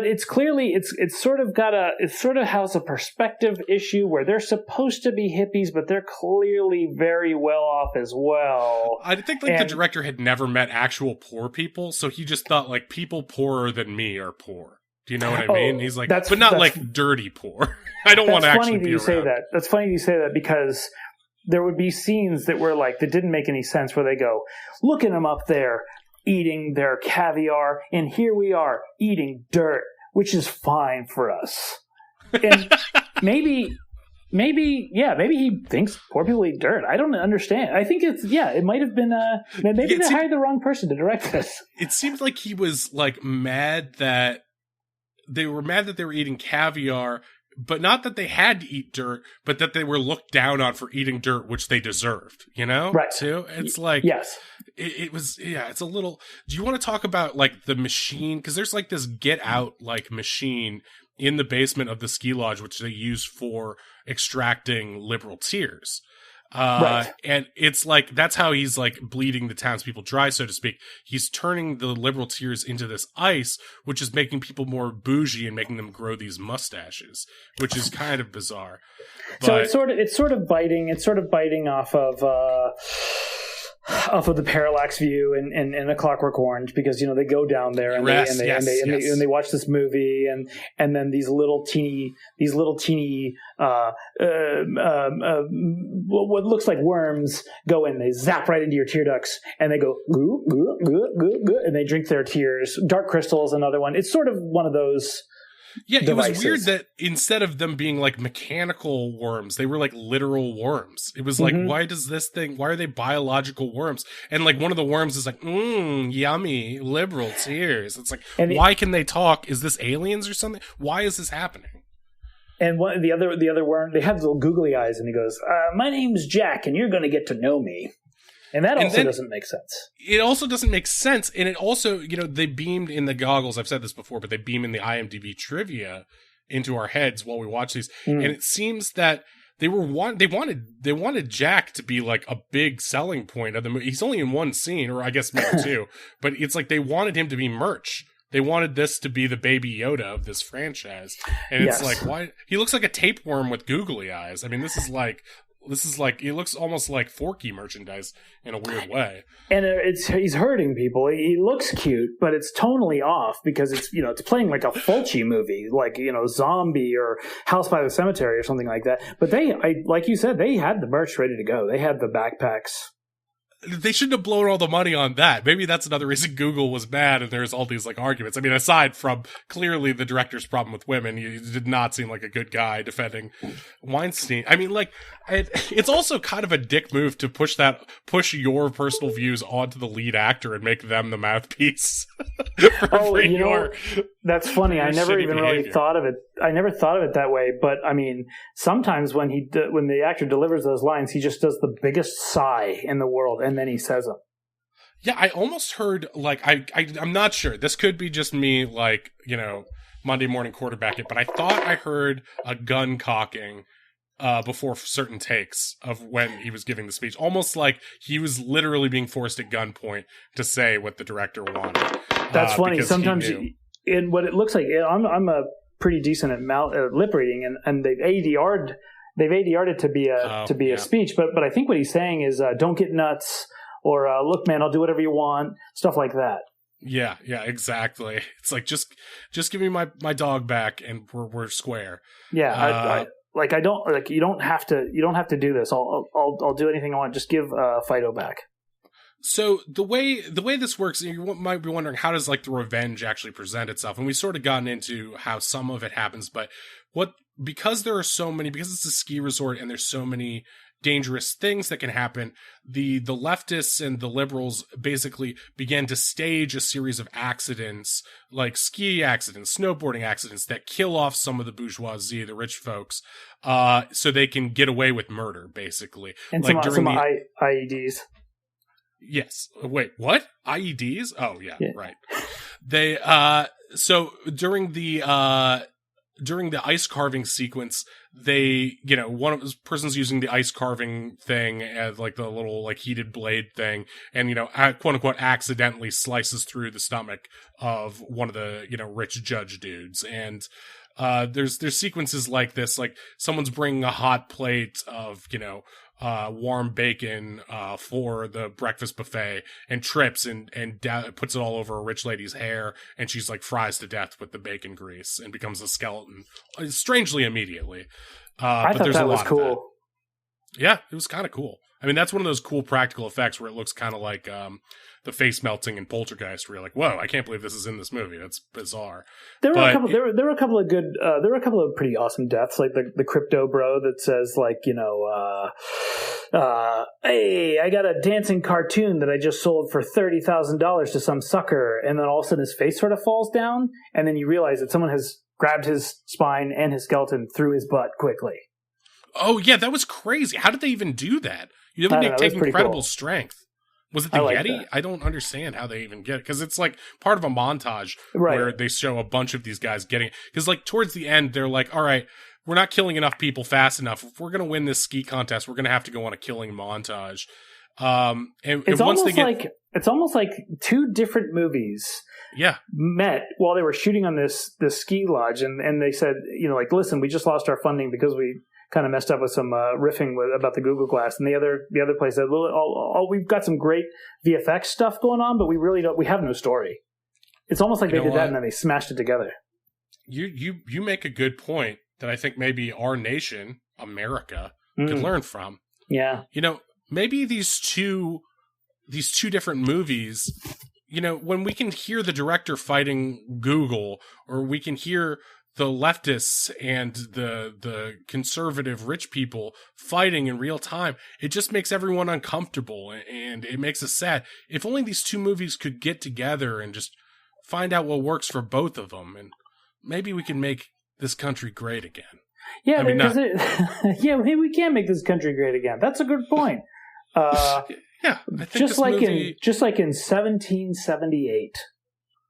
it's clearly it sort of has a perspective issue where they're supposed to be hippies, but they're clearly very well off as well. I think the director had never met actual poor people, so he just thought like people poorer than me are poor. Do you know what I mean? He's like, but not like dirty poor. I don't want to actually be around. Say that. That's funny you say that, because there would be scenes that were like, that didn't make any sense, where they go, look at them up there eating their caviar, and here we are eating dirt, which is fine for us. And maybe he thinks poor people eat dirt. I don't understand. I think it might have been maybe they hired the wrong person to direct this. It seemed like he was like mad that they were eating caviar, but not that they had to eat dirt, but that they were looked down on for eating dirt, which they deserved, you know? Right. Too. It's like, yes. It was, it's a little, do you want to talk about like the machine? Cause there's like this get out like machine in the basement of the ski lodge, which they use for extracting liberal tears. Right. And it's like, that's how he's like bleeding the townspeople dry, so to speak. He's turning the liberal tears into this ice, which is making people more bougie and making them grow these mustaches, which is kind of bizarre. But, so it's sort of biting off of the parallax view in A Clockwork Orange, because they go down there and they watch this movie and then these little teeny what looks like worms go in, they zap right into your tear ducts and they go goo, goo, goo, goo, goo, and they drink their tears. Dark Crystal is another one. It's sort of one of those. Yeah, devices. It was weird that instead of them being like mechanical worms, they were like literal worms. It was like, why are they biological worms? And like one of the worms is like, yummy, liberal tears. It's like, why can they talk? Is this aliens or something? Why is this happening? And the other worm, they have little googly eyes, and he goes, my name's Jack, and you're going to get to know me. And that also doesn't make sense. It also doesn't make sense. And it also, they beamed in the goggles. I've said this before, but they beam in the IMDb trivia into our heads while we watch these. And it seems that they wanted Jack to be like a big selling point of the movie. He's only in one scene, or I guess maybe two, but it's like they wanted him to be merch. They wanted this to be the Baby Yoda of this franchise. And it's like, why? He looks like a tapeworm with googly eyes. I mean, this is like, it looks almost like Forky merchandise in a weird way. And he's hurting people. He looks cute, but it's tonally off because it's playing like a Fulci movie, like, Zombie or House by the Cemetery or something like that. But like you said, they had the merch ready to go. They had the backpacks. They shouldn't have blown all the money on that. Maybe that's another reason Google was bad and there's all these like arguments. I mean, aside from clearly the director's problem with women, he did not seem like a good guy defending Weinstein. I mean, like, it's also kind of a dick move to push your personal views onto the lead actor and make them the mouthpiece. That's funny. I never even really thought of it. I never thought of it that way. But I mean, sometimes when the actor delivers those lines, he just does the biggest sigh in the world, and then he says them. Yeah, I almost heard like I'm not sure. This could be just me, like, Monday morning quarterbacking, but I thought I heard a gun cocking before certain takes of when he was giving the speech, almost like he was literally being forced at gunpoint to say what the director wanted. That's funny. Sometimes in what it looks like, I'm a pretty decent at lip reading, and they've ADR'd it to be a speech, but I think what he's saying is don't get nuts, or look, man, I'll do whatever you want, stuff like that. Yeah, exactly. It's like just give me my dog back, and we're square. Yeah, you don't have to do this. I'll do anything I want. Just give Fido back. So the way this works, you might be wondering, how does like the revenge actually present itself? And we sort of gotten into how some of it happens, but because it's a ski resort and there's so many dangerous things that can happen, the leftists and the liberals basically began to stage a series of accidents, like ski accidents, snowboarding accidents, that kill off some of the bourgeoisie, the rich folks, so they can get away with murder, basically. And like some IEDs. Yes. Wait, what? IEDs? Oh, yeah. Right. They, so during the ice carving sequence, they, one of the person's using the ice carving thing as like the little like heated blade thing, and, quote unquote, accidentally slices through the stomach of one of the, rich judge dudes. And, there's sequences like this, like someone's bringing a hot plate of, warm bacon for the breakfast buffet, and trips and puts it all over a rich lady's hair, and she's like fries to death with the bacon grease and becomes a skeleton strangely immediately. I thought that was cool. Yeah, it was kind of cool. I mean, that's one of those cool practical effects where it looks kind of like the face melting in Poltergeist, where you're like, "Whoa, I can't believe this is in this movie. That's bizarre." There were a couple of good. There were a couple of pretty awesome deaths, like the crypto bro that says, like, "Hey, I got a dancing cartoon that I just sold for $30,000 to some sucker," and then all of a sudden his face sort of falls down, and then you realize that someone has grabbed his spine and his skeleton through his butt quickly. Oh, yeah, that was crazy. How did they even do that? You I would don't know, it take was pretty incredible cool. strength. Was it the I like Yeti? that. I don't understand how they even get it, because it's like part of a montage Right. where they show a bunch of these guys getting, because like towards the end, they're like, all right, we're not killing enough people fast enough. If we're going to win this ski contest, we're going to have to go on a killing montage. And It's once almost they get, like it's almost like two different movies yeah, met while they were shooting on this ski lodge, and they said, like, listen, we just lost our funding because we kind of messed up with some riffing about the Google Glass, and the other place said, well, we've got some great VFX stuff going on, but we have no story. It's almost like they did that and then they smashed it together. You make a good point that I think maybe our nation, America, could learn from. Yeah. Maybe these two different movies, when we can hear the director fighting Google, or we can hear the leftists and the conservative rich people fighting in real time, it just makes everyone uncomfortable, and it makes us sad. If only these two movies could get together and just find out what works for both of them, and maybe we can make this country great again. Yeah, maybe we can make this country great again. That's a good point. Yeah, I think just like movie, in 1778.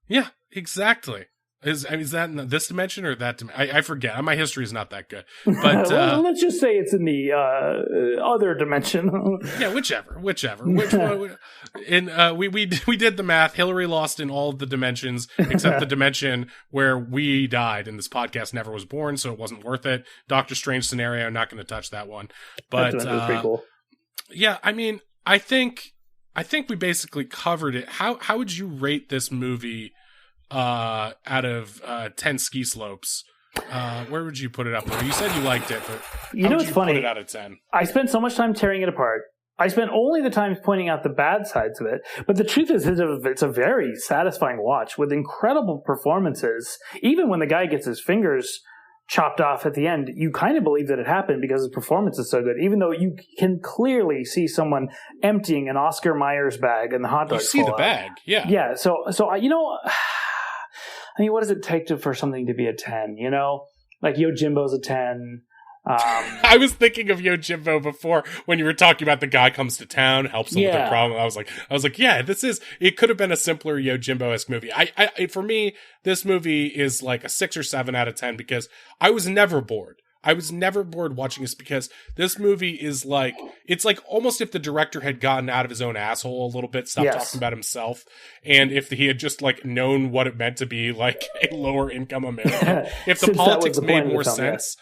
Yeah, exactly. Is that in this dimension or that dimension? I forget. My history is not that good. But well, let's just say it's in the other dimension. Yeah, whichever. Which one? And we did the math. Hillary lost in all of the dimensions except the dimension where we died, and this podcast never was born, so it wasn't worth it. Doctor Strange scenario. I'm not going to touch that one. But that was pretty cool. Yeah, I mean, I think we basically covered it. How would you rate this movie? Out of 10 ski slopes, where would you put it up there? You said you liked it, but how would it's funny. Put it out of 10? I spent so much time tearing it apart. I spent only the time pointing out the bad sides of it. But the truth is, it's a very satisfying watch with incredible performances. Even when the guy gets his fingers chopped off at the end, you kind of believe that it happened because his performance is so good, even though you can clearly see someone emptying an Oscar Myers bag and the hot dog. You see the bag, yeah. Yeah, so I mean, what does it take for something to be a 10, Like Yojimbo's a 10. I was thinking of Yojimbo before when you were talking about the guy comes to town, helps them with their problem. I was like, yeah, it could have been a simpler Yojimbo-esque movie. For me, this movie is like a 6 or 7 out of 10 because I was never bored. I was never bored watching this because this movie is like, it's like almost if the director had gotten out of his own asshole a little bit, stopped talking about himself, and if he had just like known what it meant to be like a lower income American, if the politics made more sense,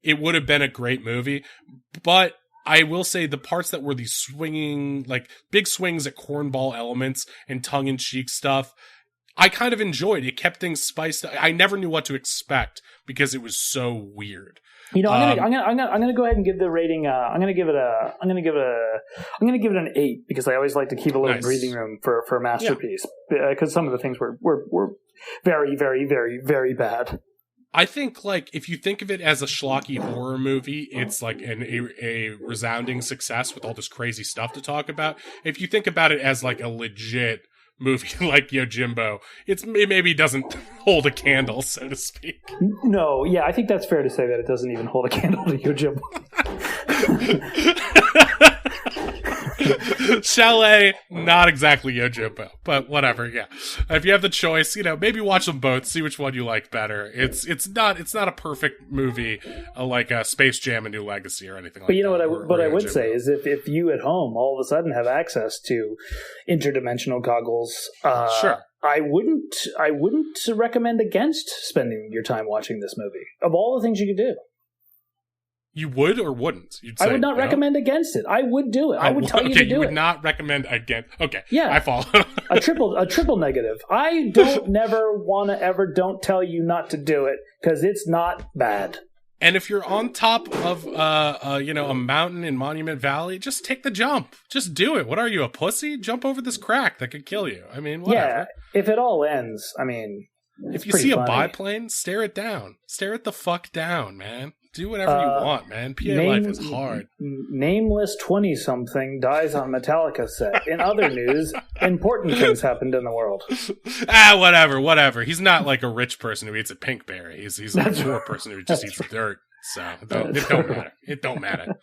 it would have been a great movie. But I will say the parts that were these swinging, like big swings at cornball elements and tongue-in-cheek stuff, I kind of enjoyed. It kept things spiced. I never knew what to expect because it was so weird. I'm gonna go ahead and give the rating. I'm gonna give it an 8 because I always like to keep a little breathing room for a masterpiece. Because some of the things were very, very, very, very bad. I think, like, if you think of it as a schlocky horror movie, it's like a resounding success with all this crazy stuff to talk about. If you think about it as like a legit movie like Yojimbo, it maybe doesn't hold a candle, so to speak. No, yeah, I think that's fair to say that it doesn't even hold a candle to Yojimbo. Chalet, not exactly Yojimbo, but whatever. Yeah, if you have the choice, maybe watch them both, see which one you like better. It's not a perfect movie like Space Jam: A New Legacy or anything like that. But what I would say is if you at home all of a sudden have access to interdimensional goggles, sure. I wouldn't recommend against spending your time watching this movie. Of all the things you could do. You would or wouldn't? You'd say, I would not recommend against it. I would do it. I would tell you to do it. You would not recommend against. Okay. Yeah. I follow. a triple negative. I don't tell you not to do it because it's not bad. And if you're on top of a mountain in Monument Valley, just take the jump. Just do it. What are you, a pussy? Jump over this crack that could kill you. I mean, whatever. Yeah. If it all ends, I mean, if you see a biplane, stare it down. Stare it the fuck down, man. Do whatever you want, man. PA life is hard. Nameless 20-something dies on Metallica set. In other news, important things happened in the world. Whatever. He's not like a rich person who eats a pink berry. He's like a poor person who just eats dirt. So it don't matter. It don't matter.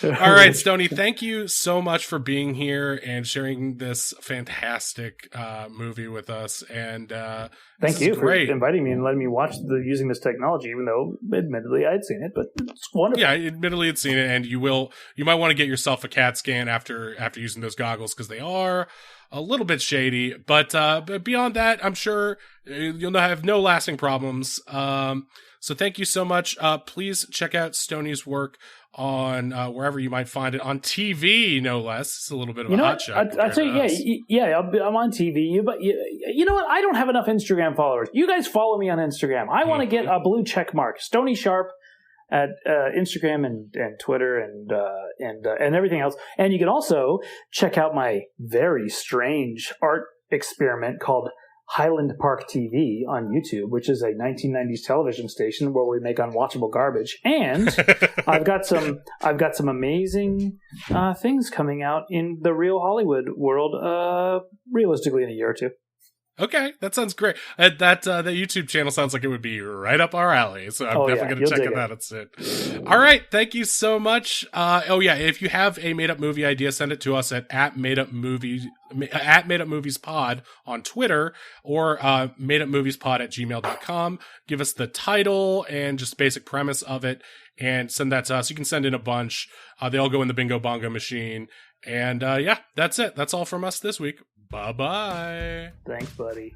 All right, Stoney, thank you so much for being here and sharing this fantastic movie with us. And thank you for inviting me and letting me watch using this technology, even though admittedly I'd seen it, but it's wonderful. Yeah, admittedly had seen it, and you might want to get yourself a CAT scan after using those goggles, because they are a little bit shady. But beyond that, I'm sure you'll have no lasting problems. So thank you so much. Please check out Stoney's work on wherever you might find it, on TV, no less. It's a little bit of a hot shot. I'd say, I'm on TV. But you know what? I don't have enough Instagram followers. You guys follow me on Instagram. I want to get a blue check mark. Stoney Sharp at Instagram and Twitter and everything else. And you can also check out my very strange art experiment called Highland Park TV on YouTube, which is a 1990s television station where we make unwatchable garbage. And I've got some amazing things coming out in the real Hollywood world, realistically in a year or two. Okay, that sounds great. That YouTube channel sounds like it would be right up our alley. So I'm definitely going to check it out. It's it. All right, thank you so much. If you have a made up movie idea, send it to us at made up movies pod on Twitter, or madeupmoviespod@gmail.com. Give us the title and just basic premise of it, and send that to us. You can send in a bunch. They all go in the bingo bongo machine. And that's it. That's all from us this week. Bye-bye. Thanks, buddy.